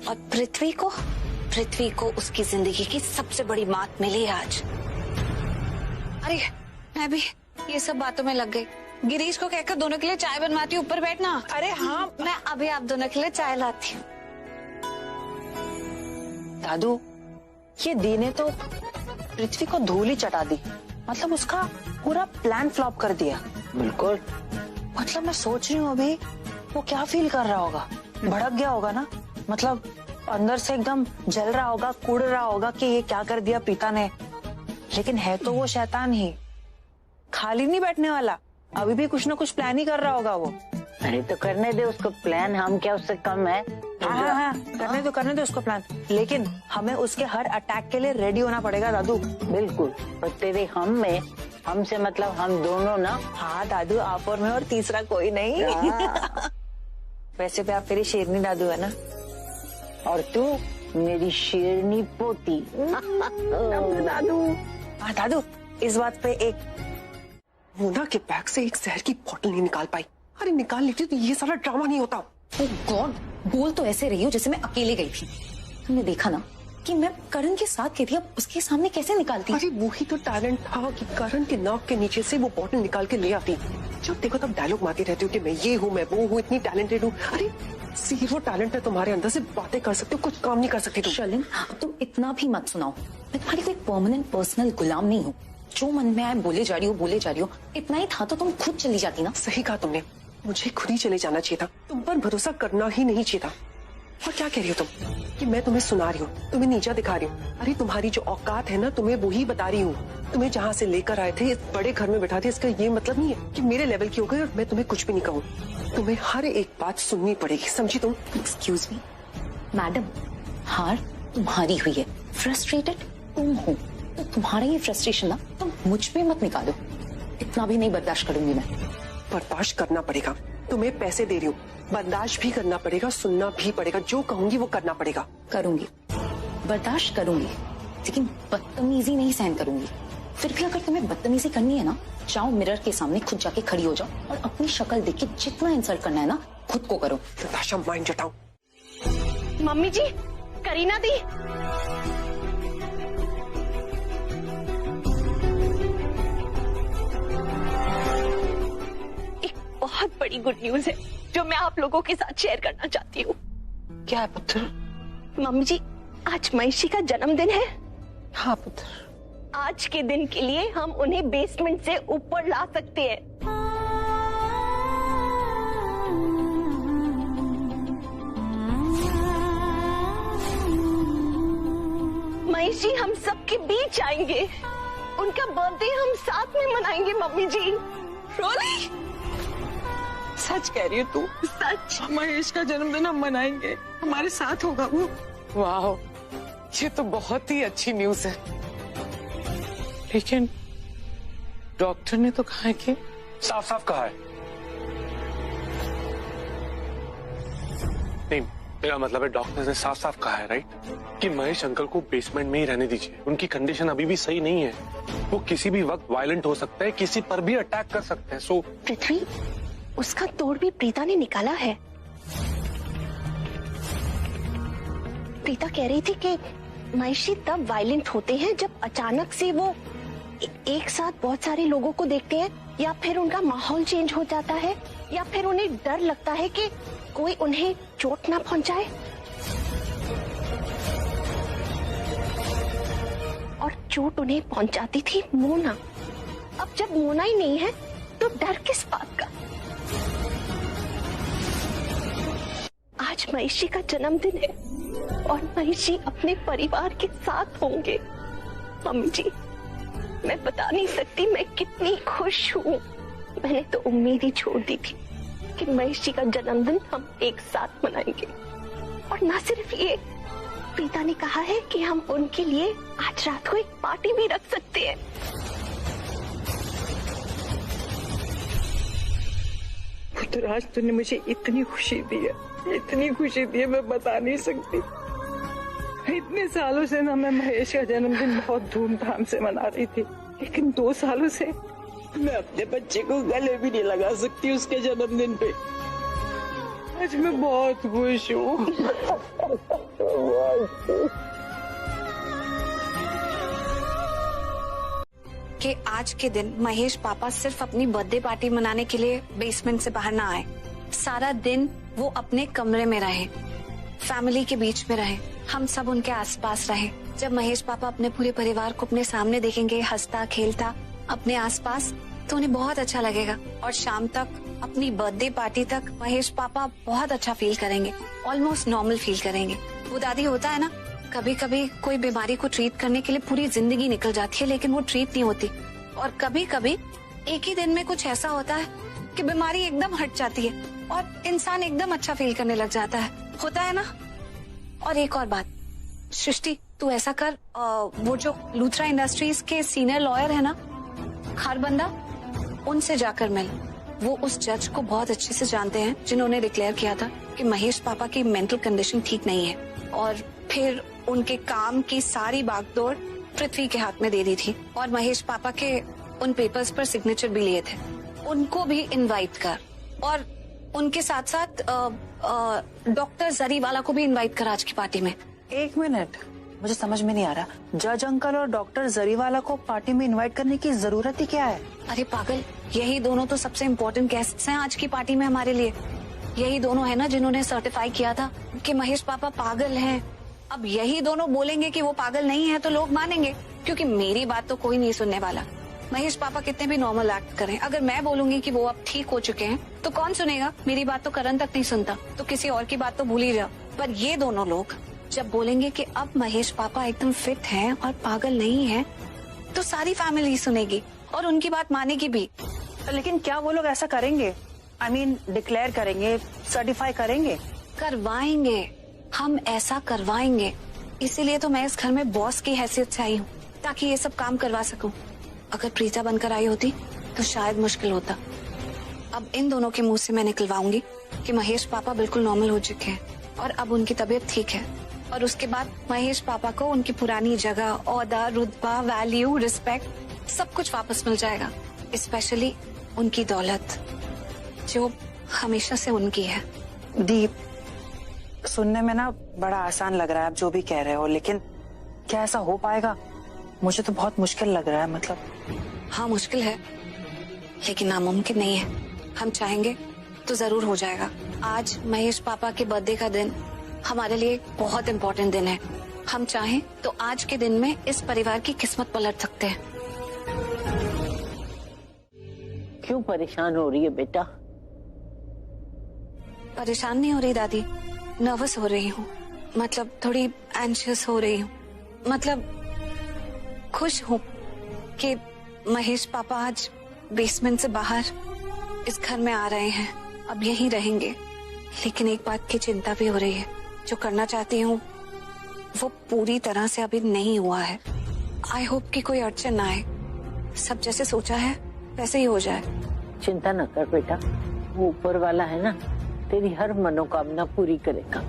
और पृथ्वी को उसकी जिंदगी की सबसे बड़ी मात मिली आज। अरे मैं भी ये सब बातों में लग गई। गिरीश को कहकर दोनों के लिए चाय बनवाती हूँ, ऊपर बैठना। अरे हाँ, मैं अभी आप दोनों के लिए चाय लाती हूँ। दादू, ये दी ने तो पृथ्वी को धूल ही चटा दी, मतलब उसका पूरा प्लान फ्लॉप कर दिया। बिल्कुल। मतलब मैं सोच रही हूँ अभी वो क्या फील कर रहा होगा, भड़क गया होगा ना, मतलब अंदर से एकदम जल रहा होगा, कुड़ रहा होगा कि ये क्या कर दिया प्रीता ने। लेकिन है तो वो शैतान ही, खाली नहीं बैठने वाला, अभी भी कुछ ना कुछ प्लान ही कर रहा होगा वो। अरे तो करने दे उसको प्लान, हम क्या उससे कम है? हाँ, करने दो उसको प्लान, लेकिन हमें उसके हर अटैक के लिए रेडी होना पड़ेगा दादू। बिल्कुल। और तेरे हम में, हमसे मतलब हम दोनों ना। हाँ दादू, आप और मैं, और तीसरा कोई नहीं। वैसे भी आप मेरी शेरनी दादू है ना, और तू मेरी शेरनी पोती। दादू। हाँ दादू, इस बात पे एक मोना के बैग से एक जहर की बोतल नहीं निकाल पाई। अरे निकाल लेती तो ये सारा ड्रामा नहीं होता। ओह गॉड, बोल तो ऐसे रही हो जैसे मैं अकेले गई थी। तुमने देखा ना कि मैं करण के साथ गई थी, अब उसके सामने कैसे निकालती? अरे वो ही तो टैलेंट था कि करण के नाक के नीचे से वो बोतल निकाल के ले आती। जब देखो तब डायलॉग मारती रहती हो कि मैं ये हूँ, मैं वो हूँ, इतनी टैलेंटेड हूँ। अरे जीरो टैलेंट है तुम्हारे अंदर, से बातें कर सकते हो, कुछ काम नहीं कर सकती तुम। शर्लिन, तुम इतना भी मत सुनाओ। मैं तुम्हारी कोई परमानेंट पर्सनल गुलाम नहीं हूँ। जो मन में आए बोले जा रही हो। इतना ही था तो तुम खुद चली जाती ना। सही कहा तुमने, मुझे खुद ही चले जाना चाहिए था, तुम पर भरोसा करना ही नहीं चाहिए था। और क्या कह रही हो तुम कि मैं तुम्हें सुना रही हूँ, तुम्हें नीचा दिखा रही हूँ? अरे तुम्हारी जो औकात है ना, तुम्हें वो ही बता रही हूँ। तुम्हें जहाँ से लेकर आए थे, इस बड़े घर में बैठा थे, इसका ये मतलब नहीं है कि मेरे लेवल की हो गई और मैं तुम्हें कुछ भी नहीं कहूँ। तुम्हें हर एक बात सुननी पड़ेगी, समझी तुम? एक्सक्यूज मी मैडम, हार तुम्हारी हुई है, फ्रस्ट्रेटेड तुम हो, तो तुम्हारा ये फ्रस्ट्रेशन ना तुम मुझ पे मत निकालो। इतना भी नहीं बर्दाश्त करूंगी मैं। बर्दाश्त करना पड़ेगा, तुम्हें पैसे दे रही हूँ, बर्दाश्त भी करना पड़ेगा, सुनना भी पड़ेगा, जो कहूंगी वो करना पड़ेगा। करूंगी, बर्दाश्त करूंगी, लेकिन बदतमीजी नहीं सहन करूंगी। फिर भी अगर तुम्हें बदतमीजी करनी है ना, जाओ मिरर के सामने खुद जाके खड़ी हो जाओ और अपनी शक्ल देख के जितना इंसल्ट करना है ना खुद को करो। नताशा माइंड जताओ। मम्मी जी, करीना दी। एक बहुत बड़ी गुड न्यूज है जो मैं आप लोगों के साथ शेयर करना चाहती हूँ। क्या है पुत्र? मम्मी जी, आज महेशी का जन्मदिन है। हाँ पुत्र। आज के दिन के लिए हम उन्हें बेसमेंट से ऊपर ला सकते हैं। महेश जी हम सबके बीच आएंगे, उनका बर्थडे हम साथ में मनाएंगे। मम्मी जी रोली, सच कह रही है तू? सच। महेश का जन्मदिन हम मनाएंगे, हमारे साथ होगा वो। वाह, ये तो बहुत ही अच्छी न्यूज है। लेकिन डॉक्टर ने तो कहा है कि साफ साफ कहा है। नहीं, मेरा मतलब है डॉक्टर ने साफ साफ कहा है, राइट, कि महेश अंकल को बेसमेंट में ही रहने दीजिए। उनकी कंडीशन अभी भी सही नहीं है, वो किसी भी वक्त वायलेंट हो सकता है, किसी पर भी अटैक कर सकते हैं। सो पृथ्वी, उसका तोड़ भी प्रीता ने निकाला है। प्रीता कह रही थी कि महेशी तब वायलेंट होते हैं जब अचानक से वो एक साथ बहुत सारे लोगों को देखते हैं, या फिर उनका माहौल चेंज हो जाता है, या फिर उन्हें डर लगता है कि कोई उन्हें चोट ना पहुंचाए। और चोट उन्हें पहुंचाती थी मोना। अब जब मोना ही नहीं है तो डर किस बात का? आज महेशी का जन्मदिन है और महेशी अपने परिवार के साथ होंगे। मम्मी जी, मैं बता नहीं सकती मैं कितनी खुश हूँ। मैंने तो उम्मीद ही छोड़ दी थी कि महेशी का जन्मदिन हम एक साथ मनाएंगे। और ना सिर्फ ये, प्रीता ने कहा है कि हम उनके लिए आज रात को एक पार्टी भी रख सकते हैं। ऋतुराज, तूने मुझे इतनी खुशी दी है, इतनी खुशी दी है, मैं बता नहीं सकती। इतने सालों से ना मैं महेश का जन्मदिन बहुत धूमधाम से मना रही थी, लेकिन 2 सालों से मैं अपने बच्चे को गले भी नहीं लगा सकती उसके जन्मदिन पे। आज मैं बहुत खुश हूँ। कि आज के दिन महेश पापा सिर्फ अपनी बर्थडे पार्टी मनाने के लिए बेसमेंट से बाहर ना आए। सारा दिन वो अपने कमरे में रहे, फैमिली के बीच में रहे, हम सब उनके आसपास रहे। जब महेश पापा अपने पूरे परिवार को अपने सामने देखेंगे हंसता खेलता अपने आसपास, तो उन्हें बहुत अच्छा लगेगा। और शाम तक अपनी बर्थडे पार्टी तक महेश पापा बहुत अच्छा फील करेंगे, ऑलमोस्ट नॉर्मल फील करेंगे। वो दादी होता है ना, कभी कभी कोई बीमारी को ट्रीट करने के लिए पूरी जिंदगी निकल जाती है लेकिन वो ट्रीट नहीं होती। और कभी कभी एक ही दिन में कुछ ऐसा होता है कि बीमारी एकदम हट जाती है और इंसान एकदम अच्छा फील करने लग जाता है, होता है ना। और एक और बात, सृष्टि तू ऐसा कर, वो जो लूथरा इंडस्ट्रीज के सीनियर लॉयर है ना खारबंदा, उनसे जाकर मिल। वो उस जज को बहुत अच्छे से जानते हैं जिन्होंने डिक्लेयर किया था कि महेश पापा की मेंटल कंडीशन ठीक नहीं है, और फिर उनके काम की सारी बागडोर पृथ्वी के हाथ में दे दी थी और महेश पापा के उन पेपर्स पर सिग्नेचर भी लिए थे। उनको भी इनवाइट कर, और उनके साथ साथ डॉक्टर जरीवाला को भी इनवाइट कर आज की पार्टी में। 1 मिनट, मुझे समझ में नहीं आ रहा, जज अंकल और डॉक्टर जरीवाला को पार्टी में इनवाइट करने की जरूरत ही क्या है? अरे पागल, यही दोनों तो सबसे इम्पोर्टेंट गेस्ट्स हैं आज की पार्टी में हमारे लिए। यही दोनों है ना जिन्होंने सर्टिफाई किया था कि महेश पापा पागल हैं। अब यही दोनों बोलेंगे कि वो पागल नहीं है तो लोग मानेंगे, क्योंकि मेरी बात तो कोई नहीं सुनने वाला। महेश पापा कितने भी नॉर्मल एक्ट करें, अगर मैं बोलूंगी कि वो अब ठीक हो चुके हैं तो कौन सुनेगा? मेरी बात तो करण तक नहीं सुनता, तो किसी और की बात तो भूल ही जाओ। पर ये दोनों लोग जब बोलेंगे कि अब महेश पापा एकदम फिट हैं और पागल नहीं है, तो सारी फैमिली सुनेगी और उनकी बात मानेगी भी। लेकिन क्या वो लोग ऐसा करेंगे? I mean, डिक्लेयर करेंगे, सर्टिफाई करेंगे? करवाएंगे, हम ऐसा करवाएंगे। इसीलिए तो मैं इस घर में बॉस की हैसियत से आई हूँ, ताकि ये सब काम करवा सकूं। अगर प्रीता बनकर आई होती तो शायद मुश्किल होता। अब इन दोनों के मुंह से मैं निकलवाऊंगी कि महेश पापा बिल्कुल नॉर्मल हो चुके हैं और अब उनकी तबीयत ठीक है, और उसके बाद महेश पापा को उनकी पुरानी जगह, ओहदा, रुतबा, वैल्यू, रिस्पेक्ट सब कुछ वापस मिल जाएगा, स्पेशली उनकी दौलत जो हमेशा से उनकी है। दीप, सुनने में ना बड़ा आसान लग रहा है आप जो भी कह रहे हो, लेकिन क्या ऐसा हो पाएगा? मुझे तो बहुत मुश्किल लग रहा है। मतलब हाँ मुश्किल है, लेकिन नामुमकिन नहीं है। हम चाहेंगे तो जरूर हो जाएगा। आज महेश पापा के बर्थडे का दिन हमारे लिए बहुत इम्पोर्टेंट दिन है। हम चाहें तो आज के दिन में इस परिवार की किस्मत पलट सकते हैं। क्यों परेशान हो रही है बेटा? परेशान नहीं हो रही दादी, नर्वस हो रही हूँ, मतलब थोड़ी एंशियस हो रही हूँ। मतलब खुश हूँ कि महेश पापा आज बेसमेंट से बाहर इस घर में आ रहे हैं, अब यहीं रहेंगे। लेकिन एक बात की चिंता भी हो रही है, जो करना चाहती हूँ वो पूरी तरह से अभी नहीं हुआ है। आई होप कि कोई अड़चन ना आए, सब जैसे सोचा है वैसे ही हो जाए। चिंता न कर बेटा, वो ऊपर वाला है ना, तेरी हर मनोकामना पूरी करेगा।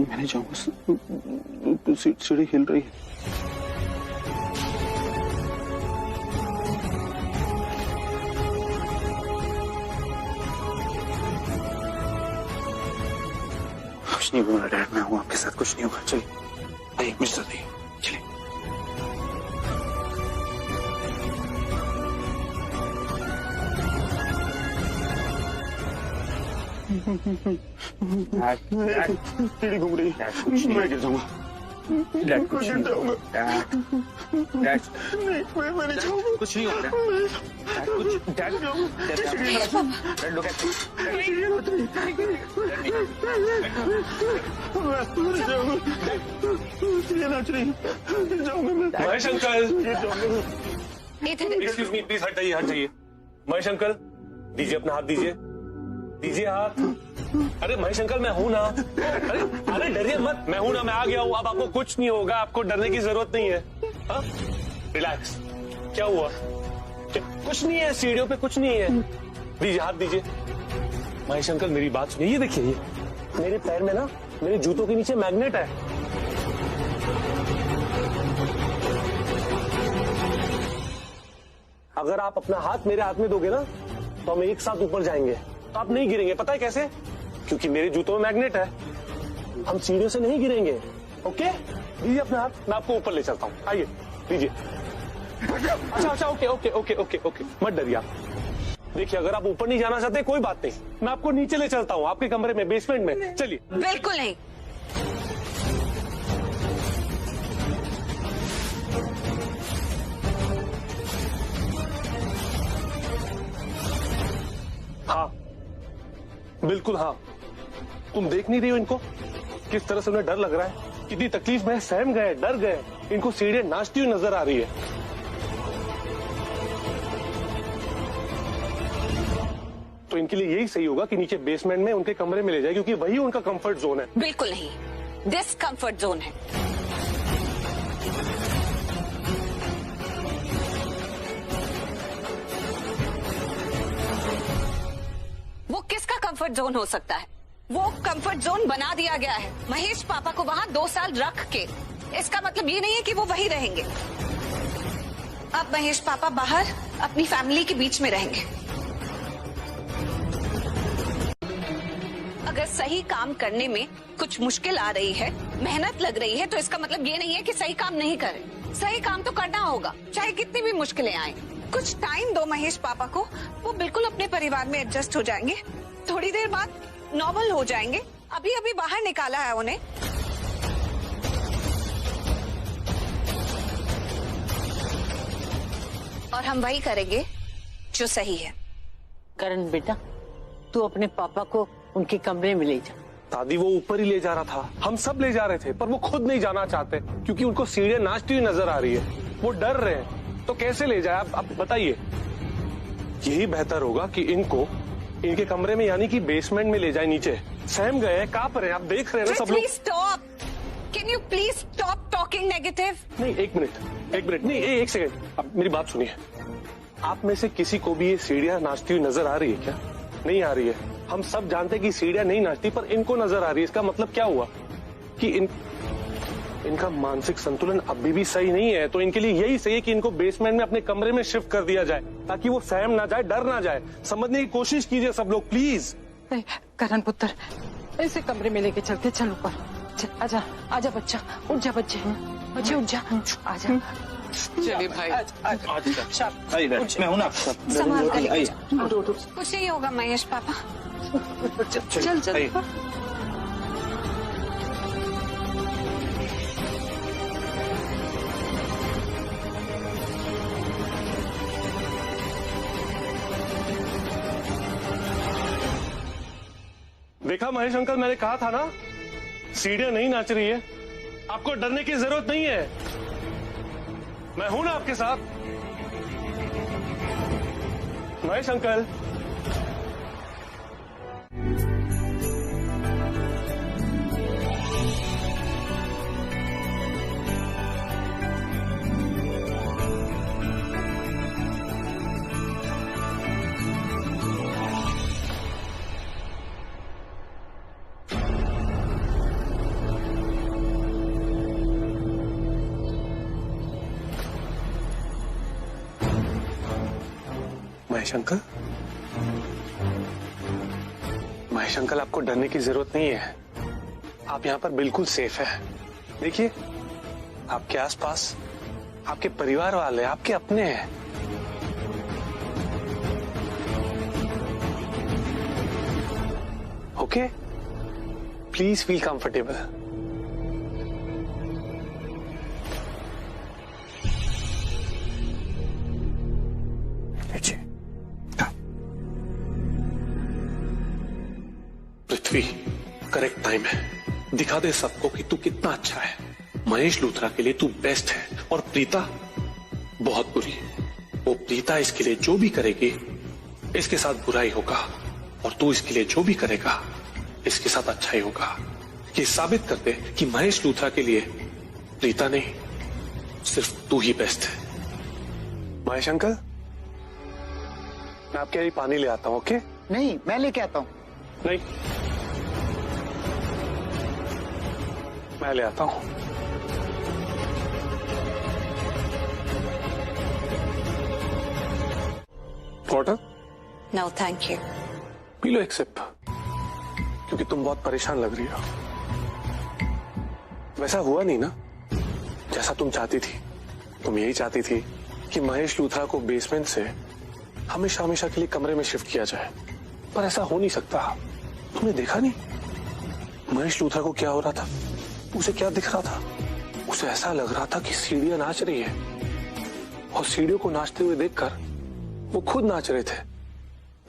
मैं नहीं जाऊंगा, सीढ़ी हिल रही है। कुछ नहीं हुआ डैड, मैं हूँ आपके साथ, कुछ नहीं होगा। चलिए आइए मुझे साथ आइए, चलिए। सीढ़ी घूम रही है, मैं गिर जाऊंगा। डैड कुछ नहीं होगा। डैड मैं नहीं जाऊंगा। कुछ नहीं होगा डैड। कुछ dad look at Mahesh uncle, excuse me please, हट जाइए। महेश अंकल दीजिए अपना हाथ, दीजिए हाथ। अरे महेश अंकल मैं हूं ना। अरे डरिए मत, मैं हूं ना, मैं आ गया हूं। अब आपको कुछ नहीं होगा, आपको डरने की जरूरत नहीं है। रिलैक्स। क्या हुआ? कुछ नहीं है, सीढ़ियों पे कुछ नहीं है। दीजिए हाथ दीजिए। महेश अंकल मेरी बात सुनिए, ये देखिए, ये मेरे पैर में ना, मेरे जूतों के नीचे मैग्नेट है। अगर आप अपना हाथ मेरे हाथ में दोगे ना तो हम एक साथ ऊपर जाएंगे, तो आप नहीं गिरेंगे। पता है कैसे? क्योंकि मेरे जूतों में मैग्नेट है, हम सीढ़ियों से नहीं गिरेंगे। ओके, दीजिए अपना हाथ, मैं आपको ऊपर ले चलता हूँ। आइए दीजिए। अच्छा ओके, मत डरिए आप। देखिए अगर आप ऊपर नहीं जाना चाहते कोई बात नहीं, मैं आपको नीचे ले चलता हूँ, आपके कमरे में, बेसमेंट में। चलिए। बिल्कुल नहीं। हाँ बिल्कुल हाँ। तुम देख नहीं रही हो इनको, किस तरह से उन्हें डर लग रहा है, कितनी तकलीफ में सहम गए, डर गए। इनको सीढ़ियां नाचती हुई नजर आ रही है। तो इनके लिए यही सही होगा कि नीचे बेसमेंट में उनके कमरे में ले जाए, क्योंकि वही उनका कंफर्ट जोन है। बिल्कुल नहीं, डिस्कंफर्ट जोन है। वो किसका कंफर्ट जोन हो सकता है? वो कंफर्ट जोन बना दिया गया है महेश पापा को वहां 2 साल रख के। इसका मतलब ये नहीं है कि वो वहीं रहेंगे। अब महेश पापा बाहर अपनी फैमिली के बीच में रहेंगे। अगर सही काम करने में कुछ मुश्किल आ रही है, मेहनत लग रही है, तो इसका मतलब ये नहीं है कि सही काम नहीं करें। सही काम तो करना होगा, चाहे कितनी भी मुश्किलें आए। कुछ टाइम दो महेश पापा को, वो बिल्कुल अपने परिवार में एडजस्ट हो जाएंगे। थोड़ी देर बाद नॉर्मल हो जाएंगे। अभी अभी बाहर निकाला है उन्हें। और हम वही करेंगे जो सही है। करण बेटा, तू अपने पापा को उनके कमरे में ले जा। दादी वो ऊपर ही ले जा रहा था, हम सब ले जा रहे थे, पर वो खुद नहीं जाना चाहते क्योंकि उनको सीढ़ियां नाचती हुई नजर आ रही है। वो डर रहे हैं, तो कैसे ले जाए आप बताइए। यही बेहतर होगा कि इनको इनके कमरे में, यानी कि बेसमेंट में ले जाए। नीचे सहम गए हैं, कांप रहे हैं, आप देख रहे हैं ना सब लोग। Stop, can you please stop talking negative. नहीं एक मिनट नहीं, एक सेकंड, अब मेरी बात सुनिए। आप में से किसी को भी ये सीढ़ियां नाचती हुई नजर आ रही है क्या? नहीं आ रही है। हम सब जानते हैं कि सीढ़ियां नहीं नाचती, पर इनको नजर आ रही है। इसका मतलब क्या हुआ कि इनका मानसिक संतुलन अभी भी सही नहीं है। तो इनके लिए यही सही है कि इनको बेसमेंट में अपने कमरे में शिफ्ट कर दिया जाए, ताकि वो सहम ना जाए, डर ना जाए। समझने की कोशिश कीजिए सब लोग प्लीज। करण पुत्र, ऐसे कमरे में लेके चलते, चल ऊपर। आजा आजा बच्चा, उठ जा बच्चे, उठ जा, आजा। चलिए भाई, मैं हूं ना। संभाल कर लेके जाओ। कुछ नहीं होगा महेश पापा। चल चल। देखा महेश अंकल, मैंने कहा था ना, सीढ़ियां नहीं नाच रही है। आपको डरने की जरूरत नहीं है, मैं हूं ना आपके साथ। महेश अंकल, महेश अंकल, आपको डरने की जरूरत नहीं है। आप यहाँ पर बिल्कुल सेफ है। देखिए आपके आसपास आपके परिवार वाले, आपके अपने हैं। Okay, please feel comfortable. Prithvi, correct time है, दिखा दे सबको कि तू कितना अच्छा है। महेश लूथरा के लिए तू बेस्ट है और प्रीता बहुत बुरी। वो प्रीता इसके लिए जो भी करेगी इसके साथ बुराई होगा, और तू इसके लिए जो भी करेगा इसके साथ अच्छा ही होगा। ये साबित कर दे कि महेश लूथरा के लिए प्रीता नहीं, सिर्फ तू ही बेस्ट है। महेश अंकल, मैं आपके लिए पानी ले आता हूं। ओके? नहीं, मैं लेके आता हूं। नहीं, मैं ले आता हूं। वाटर? No thank you. पी लो एक सिप, क्योंकि तुम बहुत परेशान लग रही हो। वैसा हुआ नहीं ना जैसा तुम चाहती थी। तुम यही चाहती थी कि महेश लूथरा को बेसमेंट से हमेशा हमेशा के लिए कमरे में शिफ्ट किया जाए, पर ऐसा हो नहीं सकता। तुमने देखा नहीं महेश लूथरा को क्या हो रहा था, उसे क्या दिख रहा था? उसे ऐसा लग रहा था कि सीढ़ियां नाच रही है, और सीढ़ियों को नाचते हुए देखकर वो खुद नाच रहे थे।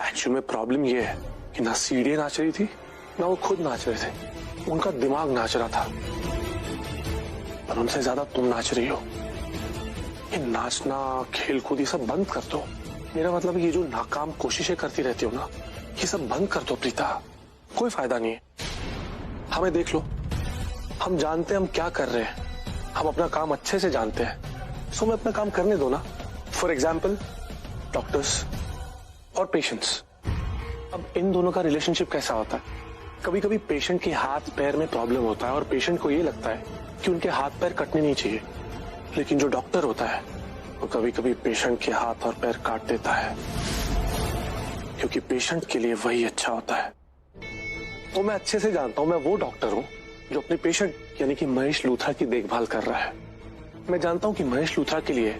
एक्चुअल में प्रॉब्लम ये है कि ना सीढ़ियां नाच रही थी ना वो खुद नाच रहे थे, उनका दिमाग नाच रहा था। पर उनसे ज्यादा तुम नाच रही हो। ये नाचना, खेल कूद ये सब बंद कर दो। मेरा मतलब ये जो नाकाम कोशिशें करती रहती हो ना, ये सब बंद कर दो प्रीता, कोई फायदा नहीं है। हमें देख लो, हम जानते हैं हम क्या कर रहे हैं, हम अपना काम अच्छे से जानते हैं, सो हमें अपना काम करने दो ना। फॉर एग्जाम्पल डॉक्टर्स और पेशेंट्स, अब इन दोनों का रिलेशनशिप कैसा होता है? कभी कभी पेशेंट के हाथ पैर में प्रॉब्लम होता है और पेशेंट को ये लगता है कि उनके हाथ पैर कटने नहीं चाहिए, लेकिन जो डॉक्टर होता है वो कभी कभी पेशेंट के हाथ और पैर काट देता है, क्योंकि पेशेंट के लिए वही अच्छा होता है। तो मैं अच्छे से जानता हूं, मैं वो डॉक्टर हूं जो अपने पेशेंट यानी कि महेश लूथरा की देखभाल कर रहा है। मैं जानता हूं कि महेश लूथरा के लिए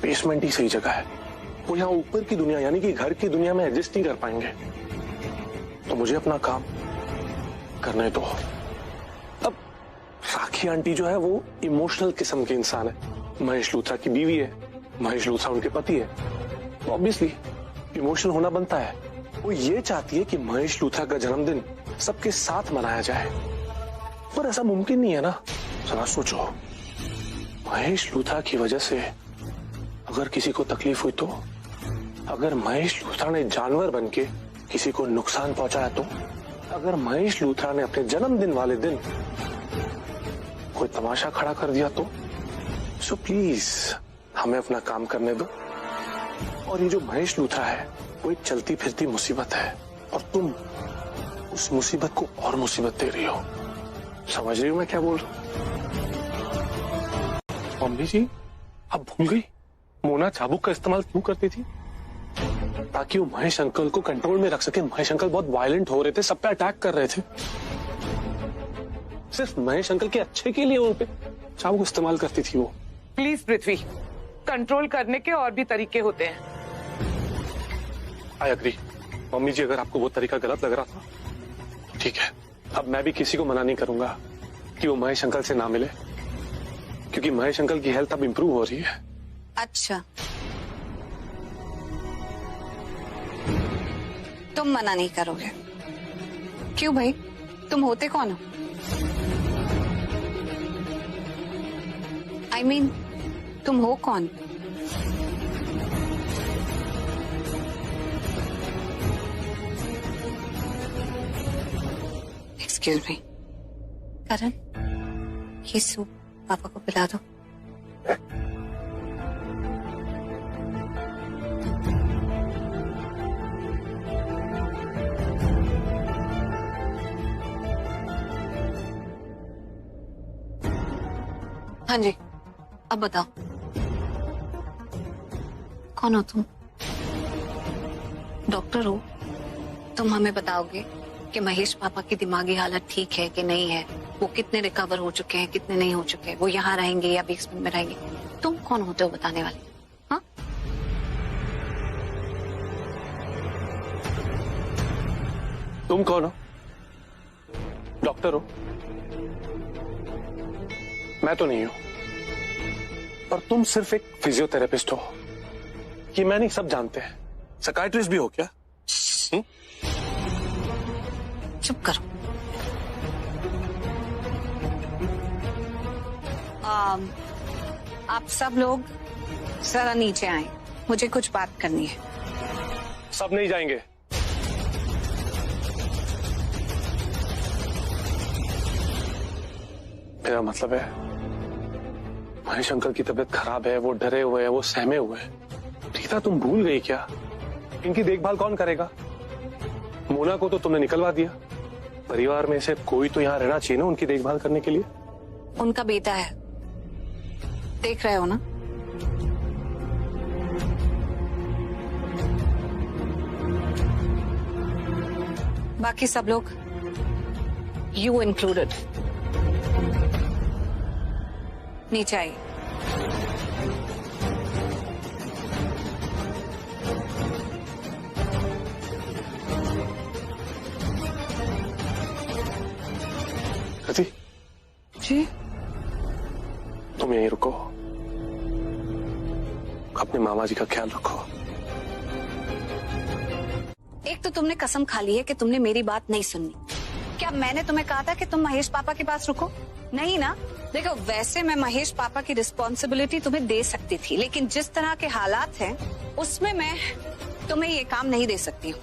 बेसमेंट ही सही जगह है। वो यहाँ ऊपर की दुनिया यानी कि घर की दुनिया में एडजस्ट नहीं कर पाएंगे, तो मुझे अपना काम करने दो। अब राखी आंटी जो है वो इमोशनल किस्म के इंसान है, महेश लूथरा की बीवी है, महेश लूथरा उनके पति है, तो ऑब्वियसली इमोशनल होना बनता है। वो ये चाहती है कि महेश लूथरा का जन्मदिन सबके साथ मनाया जाए, पर ऐसा मुमकिन नहीं है ना। जरा सोचो, महेश लूथरा की वजह से अगर किसी को तकलीफ हुई तो, अगर महेश लूथरा ने जानवर बनके किसी को नुकसान पहुंचाया तो, अगर महेश लूथरा ने अपने जन्मदिन वाले दिन कोई तमाशा खड़ा कर दिया तो। सो प्लीज हमें अपना काम करने दो। और ये जो महेश लूथरा है वो एक चलती फिरती मुसीबत है, और तुम उस मुसीबत को और मुसीबत दे रही हो। समझ रही हो मैं क्या बोल रहा हूं? मम्मी जी, अब भूल गई मोना चाबुक का इस्तेमाल क्यों करती थी? ताकि वो महेश अंकल को कंट्रोल में रख सके। महेश अंकल बहुत वायलेंट हो रहे थे, सब पे अटैक कर रहे थे। सिर्फ महेश अंकल के अच्छे के लिए उन पे चाबुक इस्तेमाल करती थी वो। प्लीज पृथ्वी, कंट्रोल करने के और भी तरीके होते हैं। आई अग्री मम्मी जी, अगर आपको वो तरीका गलत लग रहा था तो ठीक है। अब मैं भी किसी को मना नहीं करूंगा कि वो महेश अंकल से ना मिले, क्योंकि महेश अंकल की हेल्थ अब इंप्रूव हो रही है। अच्छा, तुम मना नहीं करोगे? क्यों भाई, तुम होते कौन हो? I mean, तुम हो कौन? एक्सक्यूज मी करण, ये सूप पापा को पिला दो। हाँ जी, अब बताओ कौन हो तुम? डॉक्टर हो? तुम हमें बताओगे कि महेश पापा की दिमागी हालत ठीक है कि नहीं है, वो कितने रिकवर हो चुके हैं, कितने नहीं हो चुके, वो यहाँ रहेंगे या बेसमेंट में रहेंगे? तुम कौन होते हो बताने वाले? हाँ, तुम कौन हो? डॉक्टर हो? मैं तो नहीं हूं, और तुम सिर्फ एक फिजियोथेरेपिस्ट हो। ये मैं नहीं, सब जानते हैं। साइकियाट्रिस्ट भी हो क्या? चुप करो। आप सब लोग जरा नीचे आए, मुझे कुछ बात करनी है। सब नहीं जाएंगे। मेरा मतलब है महेश अंकल की तबीयत खराब है, वो डरे हुए हैं, वो सहमे हुए हैं। प्रीता तुम भूल गई क्या? इनकी देखभाल कौन करेगा? मोना को तो तुमने निकलवा दिया, परिवार में से कोई तो यहाँ रहना चाहिए ना उनकी देखभाल करने के लिए। उनका बेटा है, देख रहे हो ना। बाकी सब लोग, यू इंक्लूडेड, नीचे आइए। जी तुम यहीं रुको, अपने मामा जी का ख्याल रखो। एक तो तुमने कसम खा ली है कि तुमने मेरी बात नहीं सुननी। क्या मैंने तुम्हें कहा था कि तुम महेश पापा के पास रुको? नहीं ना। देखो, वैसे मैं महेश पापा की रिस्पॉन्सिबिलिटी तुम्हें दे सकती थी, लेकिन जिस तरह के हालात हैं उसमें मैं तुम्हें ये काम नहीं दे सकती हूँ।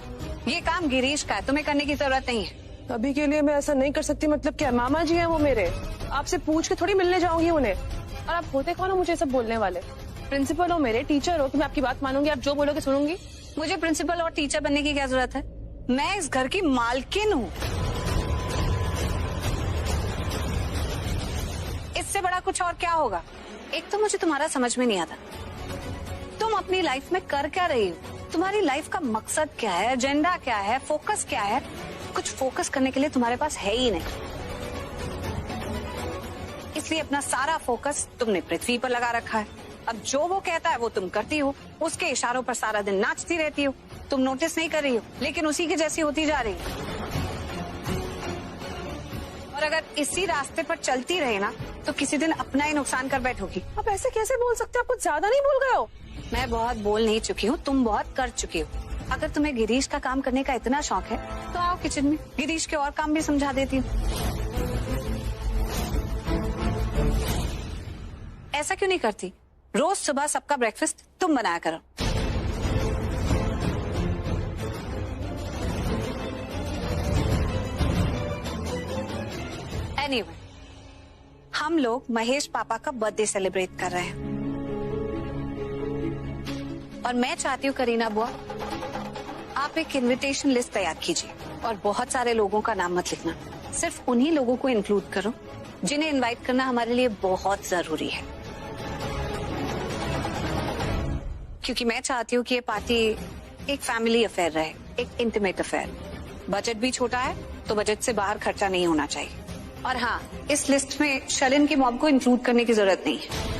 ये काम गिरीश का है, तुम्हें करने की जरूरत नहीं है। अभी के लिए मैं ऐसा नहीं कर सकती। मतलब क्या, मामा जी हैं वो मेरे, आपसे पूछ के थोड़ी मिलने जाऊंगी उन्हें। और आप होते कौन हो मुझे सब बोलने वाले? प्रिंसिपल हो मेरे, टीचर हो कि मैं आपकी बात मानूंगी, आप जो बोलोगे सुनूंगी? मुझे प्रिंसिपल और टीचर बनने की क्या जरूरत है? मैं इस घर की मालकिन हूँ। इससे बड़ा कुछ और क्या होगा? एक तो मुझे तुम्हारा समझ में नहीं आता, तुम अपनी लाइफ में कर क्या रही हो? तुम्हारी लाइफ का मकसद क्या है, एजेंडा क्या है, फोकस क्या है? कुछ फोकस करने के लिए तुम्हारे पास है ही नहीं, इसलिए अपना सारा फोकस तुमने पृथ्वी पर लगा रखा है। अब जो वो कहता है वो तुम करती हो, उसके इशारों पर सारा दिन नाचती रहती हो। तुम नोटिस नहीं कर रही हो, लेकिन उसी की जैसी होती जा रही हो। और अगर इसी रास्ते पर चलती रहे ना तो किसी दिन अपना ही नुकसान कर बैठोगी। आप ऐसे कैसे बोल सकते हो? आप कुछ ज्यादा नहीं बोल गए हो? मैं बहुत बोल नहीं चुकी हूँ, तुम बहुत कर चुकी हो। अगर तुम्हें गिरीश का काम करने का इतना शौक है तो आओ किचन में, गिरीश के और काम भी समझा देती हूँ। ऐसा क्यों नहीं करती? रोज सुबह सबका ब्रेकफास्ट तुम बनाया करो। एनीवे, हम लोग महेश पापा का बर्थडे सेलिब्रेट कर रहे हैं और मैं चाहती हूँ करीना बुआ, आप एक इनविटेशन लिस्ट तैयार कीजिए और बहुत सारे लोगों का नाम मत लिखना, सिर्फ उन्हीं लोगों को इंक्लूड करो जिन्हें इनवाइट करना हमारे लिए बहुत जरूरी है। क्योंकि मैं चाहती हूँ कि ये पार्टी एक फैमिली अफेयर रहे, एक इंटीमेट अफेयर। बजट भी छोटा है तो बजट से बाहर खर्चा नहीं होना चाहिए। और हाँ, इस लिस्ट में शलिन की मॉम को इंक्लूड करने की जरूरत नहीं है।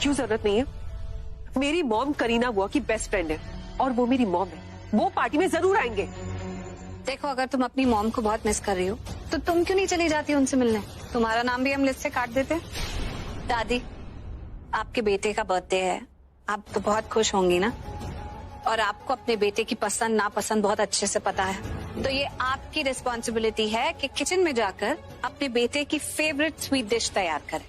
क्यों जरूरत नहीं है? मेरी मॉम करीना बुआ की बेस्ट फ्रेंड है और वो मेरी मॉम है, वो पार्टी में जरूर आएंगे। देखो, अगर तुम अपनी मॉम को बहुत मिस कर रही हो तो तुम क्यों नहीं चली जाती उनसे मिलने? तुम्हारा नाम भी हम लिस्ट से काट देते। दादी, आपके बेटे का बर्थडे है, आप तो बहुत खुश होंगी ना, और आपको अपने बेटे की पसंद नापसंद बहुत अच्छे से पता है। तो ये आपकी रिस्पॉन्सिबिलिटी है कि किचन में जाकर अपने बेटे की फेवरेट स्वीट डिश तैयार करें।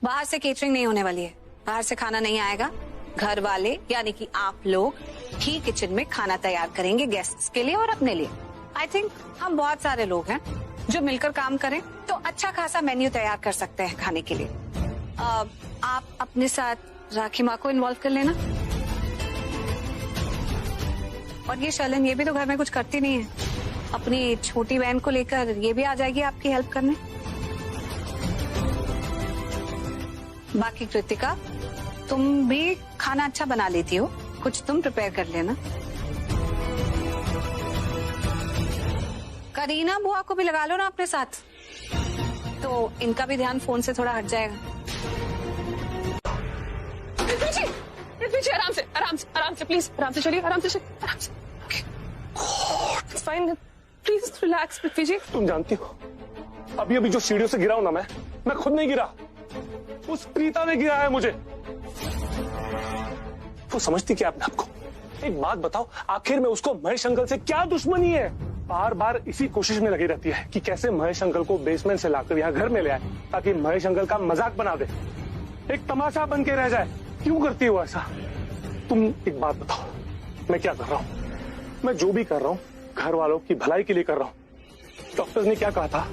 बाहर से केटरिंग नहीं होने वाली है, बाहर से खाना नहीं आएगा। घर वाले यानी कि आप लोग ही किचन में खाना तैयार करेंगे गेस्ट्स के लिए और अपने लिए। आई थिंक हम बहुत सारे लोग हैं जो मिलकर काम करें तो अच्छा खासा मेन्यू तैयार कर सकते हैं खाने के लिए। आप अपने साथ राखी माँ को इन्वॉल्व कर लेना। और ये शलन, ये भी तो घर में कुछ करती नहीं है, अपनी छोटी बहन को लेकर ये भी आ जाएगी आपकी हेल्प करने। बाकी कृतिका, तुम भी खाना अच्छा बना लेती हो, कुछ तुम प्रिपेयर कर लेना। करीना बुआ को भी लगा लो ना अपने साथ, तो इनका भी ध्यान फोन से थोड़ा हट जाएगा। आराम से आराम से आराम से, प्लीज आराम से चलिए, आराम से चलिए, आराम से। फाइन, प्लीज रिलैक्स पृथ्वी जी। तुम जानती हो अभी अभी जो सीढ़ियों से गिरा हूं ना, मैं खुद नहीं गिरा, उस प्रीता ने गिरा है मुझे। वो समझती क्या अपने आपको? एक बात बताओ, आखिर में उसको महेश अंकल से क्या दुश्मनी है? बार बार इसी कोशिश में लगी रहती है कि कैसे महेश अंकल को बेसमेंट से लाकर यहाँ घर में ले आए ताकि महेश अंकल का मजाक बना दे, एक तमाशा बन के रह जाए। क्यों करती हो ऐसा? तुम एक बात बताओ, मैं क्या कर रहा हूँ? मैं जो भी कर रहा हूँ घर वालों की भलाई के लिए कर रहा हूँ। डॉक्टर्स ने क्या कहा था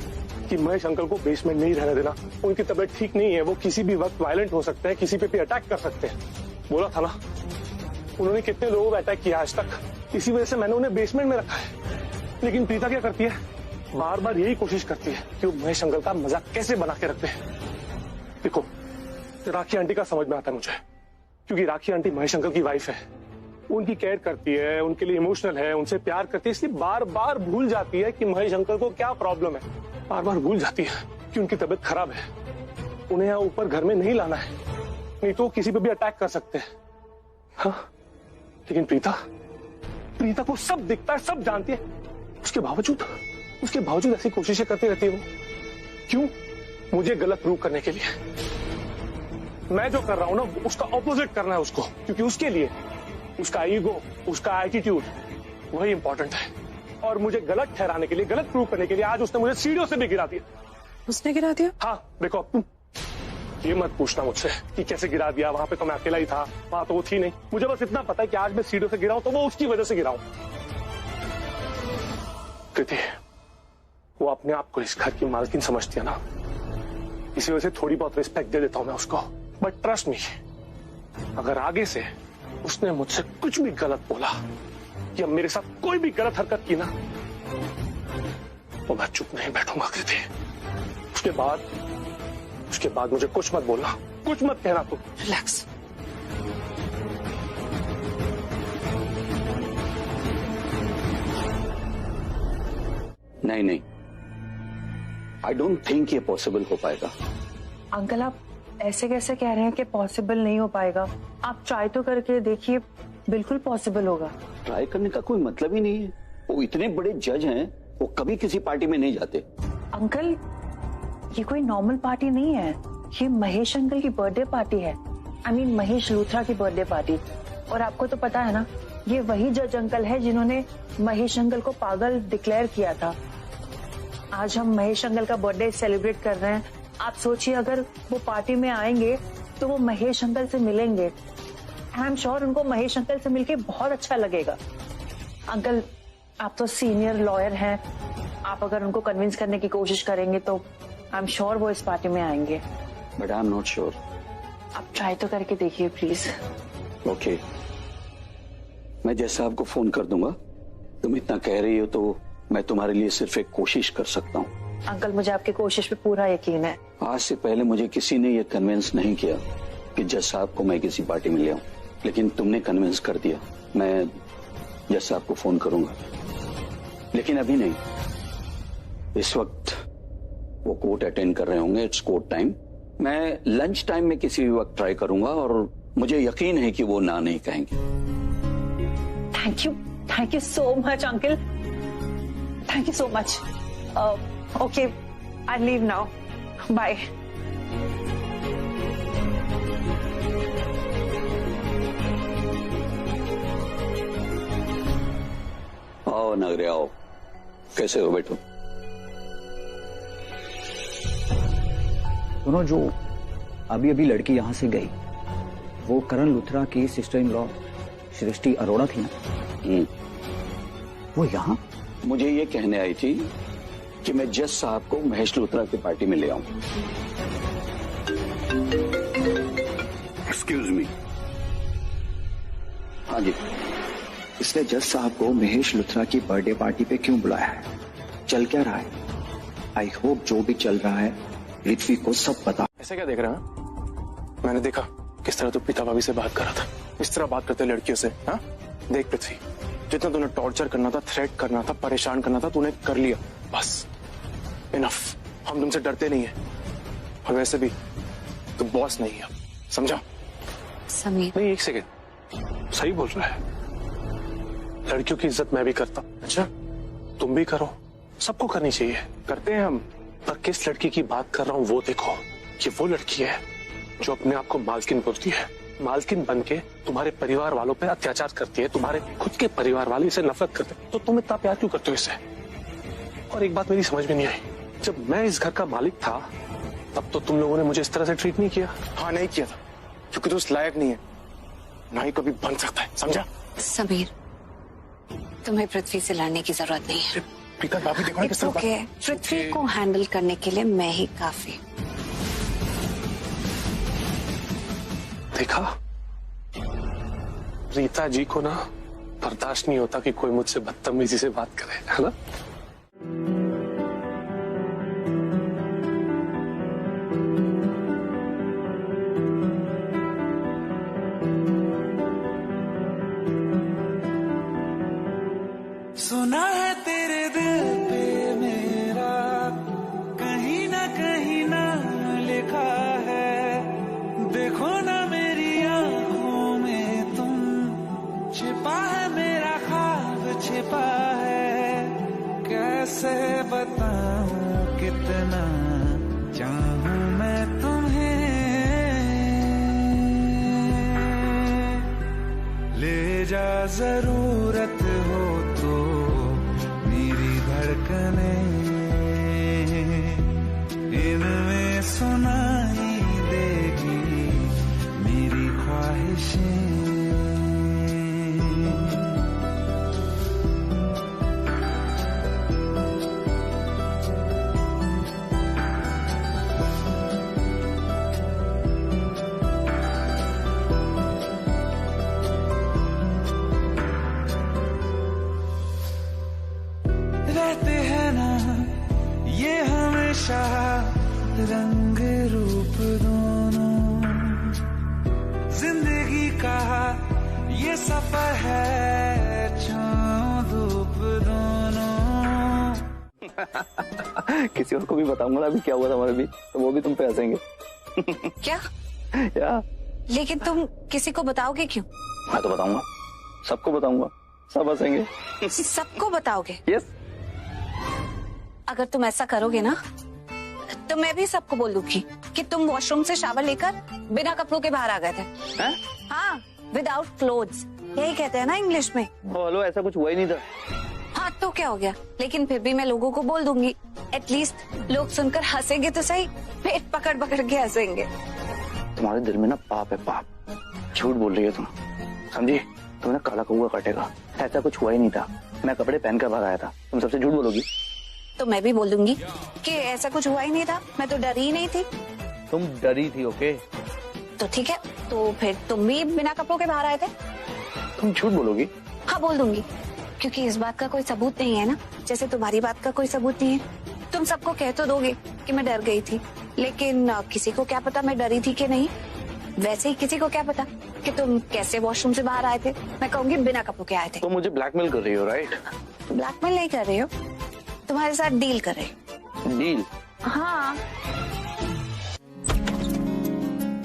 कि महेश अंकल को बेसमेंट नहीं रहने देना, उनकी तबीयत ठीक नहीं है, वो किसी भी वक्त वायलेंट हो सकते हैं, किसी पे भी अटैक कर सकते हैं। बोला था ना, उन्होंने कितने लोगों को अटैक किया आज तक, इसी वजह से मैंने उन्हें बेसमेंट में रखा है। लेकिन प्रीता क्या करती है? बार बार यही कोशिश करती है कि वो महेश अंकल का मजाक कैसे बना के रखते हैं। देखो, राखी आंटी का समझ में आता है मुझे, क्योंकि राखी आंटी महेश अंकल की वाइफ है, उनकी केयर करती है, उनके लिए इमोशनल है, उनसे प्यार करती है, इसलिए बार बार भूल जाती है कि महेश अंकल को क्या प्रॉब्लम है। बार बार भूल जाती है कि उनकी तबीयत खराब है, उन्हें यहाँ ऊपर घर में नहीं लाना है, नहीं तो किसी पे भी अटैक कर सकते हैं। हाँ, लेकिन प्रीता को सब दिखता है, सब जानती है, उसके बावजूद ऐसी कोशिशें करती रहती है वो। क्यों? मुझे गलत प्रूव करने के लिए। मैं जो कर रहा हूं ना, उसका ऑपोजिट करना है उसको, क्योंकि उसके लिए उसका ईगो, उसका एटीट्यूड वही इंपॉर्टेंट है। और मुझे गलत ठहराने के लिए, गलत प्रूव करने के लिए आज उसने मुझे सीढ़ियों से भी गिरा दिया। उसने गिरा दिया? हाँ, देखो अब तुम ये मत पूछना मुझसे कि कैसे गिरा दिया, वहां पे तो मैं अकेला ही था, वहां तो वो थी नहीं। मुझे बस इतना पता है कि आज मैं सीढ़ियों से गिरा हूं तो वो उसकी वजह से गिरा हूं। कृति, वो अपने आप को इस घर की मालकिन समझती है ना, इसी वजह से थोड़ी बहुत रिस्पेक्ट दे देता हूं मैं उसको। बट ट्रस्ट मी, अगर आगे से उसने मुझसे कुछ भी गलत बोला या मेरे साथ कोई भी गलत हरकत की ना, तो मैं चुप नहीं बैठूंगा कृति। उसके बाद मुझे कुछ मत बोलना, कुछ मत कहना तुम। रिलैक्स। नहीं, आई डोंट थिंक ये पॉसिबल हो पाएगा। अंकल, आप ऐसे कैसे कह रहे हैं कि पॉसिबल नहीं हो पाएगा? आप ट्राई तो करके देखिए, बिल्कुल पॉसिबल होगा। ट्राई करने का कोई मतलब ही नहीं है। वो इतने बड़े जज हैं, वो कभी किसी पार्टी में नहीं जाते। अंकल, ये कोई नॉर्मल पार्टी नहीं है, ये महेश अंकल की बर्थडे पार्टी है। आई मीन महेश लूथरा की बर्थडे पार्टी। और आपको तो पता है ना, ये वही जज अंकल है जिन्होंने महेश अंकल को पागल डिक्लेयर किया था। आज हम महेश अंकल का बर्थडे सेलिब्रेट कर रहे हैं। आप सोचिए, अगर वो पार्टी में आएंगे तो वो महेश अंकल से मिलेंगे। आई एम श्योर उनको महेश अंकल से मिलके बहुत अच्छा लगेगा। अंकल, आप तो सीनियर लॉयर हैं, आप अगर उनको कन्विंस करने की कोशिश करेंगे तो आई एम श्योर वो इस पार्टी में आएंगे। But I am not sure. आप ट्राई तो करके देखिए प्लीज। ओके, मैं जज साहब को फोन कर दूंगा। तुम इतना कह रही हो तो मैं तुम्हारे लिए सिर्फ एक कोशिश कर सकता हूँ। अंकल, मुझे आपकी कोशिश पे पूरा यकीन है। आज से पहले मुझे किसी ने यह कन्विंस नहीं किया कि जज साहब को मैं किसी पार्टी में ले आऊं, लेकिन तुमने कन्विंस कर दिया। मैं जज साहब को फोन करूंगा, लेकिन अभी नहीं। इस वक्त वो कोर्ट अटेंड कर रहे होंगे, इट्स कोर्ट टाइम। मैं लंच टाइम में किसी भी वक्त ट्राई करूंगा और मुझे यकीन है कि वो ना नहीं कहेंगे। Thank you so much uncle, thank you so much. Okay, I leave now, bye. आओ नगरे आओ, कैसे हो बैठो। सुनो, जो अभी अभी लड़की यहाँ से गई, वो करण लूथरा की सिस्टर इन लॉ सृष्टि अरोड़ा थी ना? वो यहाँ मुझे ये कहने आई थी कि मैं जज साहब को महेश लूथरा की पार्टी में ले आऊं। Excuse me. हाँ जी। इसने जज साहब को महेश लूथरा की बर्थडे पार्टी पे क्यों बुलाया है? चल क्या रहा है? आई होप जो भी चल रहा है पृथ्वी को सब पता। ऐसे क्या देख रहे हैं? मैंने देखा किस तरह तू प्रीता भाभी से बात कर रहा था, इस तरह बात करते लड़कियों से। हाँ, देख पृथ्वी, जितना तूने टॉर्चर करना था, थ्रेट करना था, परेशान करना था, तूने कर लिया। बस इनफ। हम तुमसे डरते नहीं है, और वैसे भी तू बॉस नहीं है, समझा? समीर, नहीं, एक सेकेंड, सही बोल रहा है। लड़कियों की इज्जत मैं भी करता। अच्छा, तुम भी करो, सबको करनी चाहिए, करते हैं हम। पर किस लड़की की बात कर रहा हूं वो देखो। ये वो लड़की है जो अपने आप को मालकिन बोलती है, मालकिन बनके तुम्हारे परिवार वालों पे अत्याचार करती है, तुम्हारे खुद के परिवार वाले इसे नफरत करते हैं, तो तुम इतना प्यार क्यों करते हो इससे? और एक बात मेरी समझ में नहीं आई, जब मैं इस घर का मालिक था तब तो तुम लोगों ने मुझे इस तरह से ट्रीट नहीं किया। हाँ नहीं किया था, क्योंकि तू उस लायक नहीं है, ना ही कभी बन सकता है, समझा? समीर, तुम्हें पृथ्वी से लड़ने की जरूरत नहीं है। प्रीता भाभी देखो ना किस तरह बात- ओके, पृथ्वी को हैंडल करने के लिए मैं ही काफी। देखा, रीता जी को ना बर्दाश्त नहीं होता कि कोई मुझसे बदतमीजी से बात करे, है ना? सुना है तेरे दिल पे मेरा कहीं ना लिखा है, देखो ना मेरी आंखों में तुम, छिपा है मेरा ख्वाब छिपा है, कैसे बताऊं कितना चाहूं मैं तुम्हें, ले जा जरूरत हो तो मेरी धड़कनें, इनमें सुनाई देगी मेरी ख्वाहिशें। रहते हैं ना ये हमेशा रंग रूप दोनों, जिंदगी का ये सफर है छाँव धूप दोनों। किसी और को भी बताऊंगा ना अभी क्या हुआ था हमारे बीच, तो वो भी तुम पे हंसेंगे। क्या? या लेकिन तुम किसी को बताओगे क्यों? मैं तो बताऊंगा, सबको बताऊंगा, सब हंसेंगे। सबको बताओगे? यस। अगर तुम ऐसा करोगे ना तो मैं भी सबको बोल दूंगी कि तुम वॉशरूम से शावर लेकर बिना कपड़ों के बाहर आ गए थे। हाँ, विदाउट क्लोथ्स, यही कहते हैं ना इंग्लिश में। हेलो, ऐसा कुछ हुआ ही नहीं था। हाँ तो क्या हो गया, लेकिन फिर भी मैं लोगों को बोल दूंगी, एटलीस्ट लोग सुनकर हंसेंगे तो सही, पेट पकड़ पकड़ के हंसेंगे। तुम्हारे दिल में ना पाप है, पाप। झूठ बोल रही है तुम, समझी? तुम्हें काला कौवा काटेगा, ऐसा कुछ हुआ ही नहीं था। मैं कपड़े पहनकर बाहर आया था, तुम सबसे झूठ बोलोगी? तो मैं भी बोल दूंगी कि ऐसा कुछ हुआ ही नहीं था, मैं तो डरी ही नहीं थी। तुम डरी थी, ओके? तो ठीक है, तो फिर तुम भी बिना कपड़ों के बाहर आए थे। तुम झूठ बोलोगी? हाँ बोल दूंगी, क्योंकि इस बात का कोई सबूत नहीं है ना, जैसे तुम्हारी बात का कोई सबूत नहीं है। तुम सबको कह तो दोगे कि मैं डर गई थी, लेकिन किसी को क्या पता मैं डरी थी कि नहीं। वैसे ही किसी को क्या पता कि तुम कैसे वॉशरूम से बाहर आए थे। मैं कहूंगी बिना कपड़ों के आए थे। तो मुझे ब्लैकमेल कर रही हो, राइट? ब्लैकमेल नहीं कर रही हो, तुम्हारे साथ डील कर रही हो। डील? हाँ।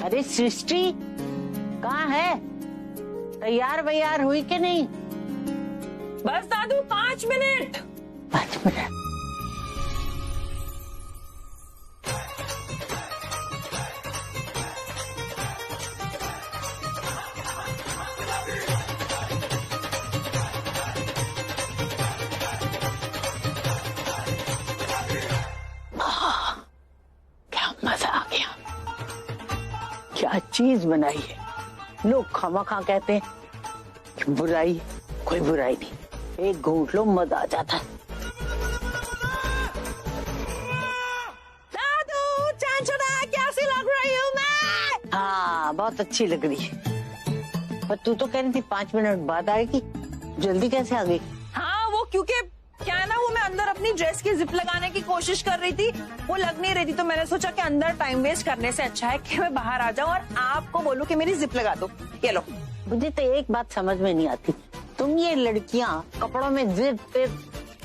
अरे सृष्टि कहाँ है? तैयार वैयार हुई कि नहीं? बस दादू 5 मिनट। 5 मिनट। क्या मजा आ गया, क्या चीज बनाई है। लोग खामखा कहते हैं कि बुराई, कोई बुराई नहीं, एक घूंट लो मजा आ जाता है। दादू चांचना कैसी लग रही हूँ मैं? हाँ बहुत अच्छी लग रही है, पर तू तो कह रही थी 5 मिनट बाद आएगी, जल्दी कैसे आ गई? हाँ वो क्योंकि क्या है ना, वो मैं अंदर अपनी ड्रेस की जिप लगाने की कोशिश कर रही थी, वो लग नहीं रही थी, तो मैंने सोचा कि अंदर टाइम वेस्ट करने से अच्छा है कि मैं बाहर आ जाऊं और आपको बोलूं कि मेरी जिप लगा दो। ये लो। मुझे तो एक बात समझ में नहीं आती, तुम ये लड़कियां कपड़ों में जिप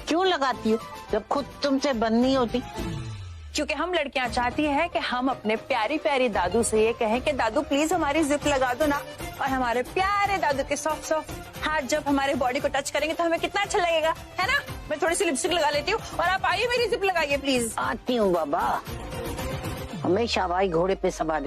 क्यों लगाती हो जब खुद तुमसे बंद नहीं होती? क्योंकि हम लड़कियां चाहती हैं कि हम अपने प्यारी प्यारी दादू से ये कहें कि दादू प्लीज हमारी जिप लगा दो ना, और हमारे प्यारे दादू के सॉफ्ट सॉफ्ट हाथ जब हमारे बॉडी को टच करेंगे तो हमें कितना अच्छा लगेगा, है ना? मैं थोड़ी सी लिपस्टिक लगा लेती हूँ और आप आइए मेरी जिप लगाइए प्लीज। आती हूँ बाबा, हमेशा हवाई घोड़े पे सवार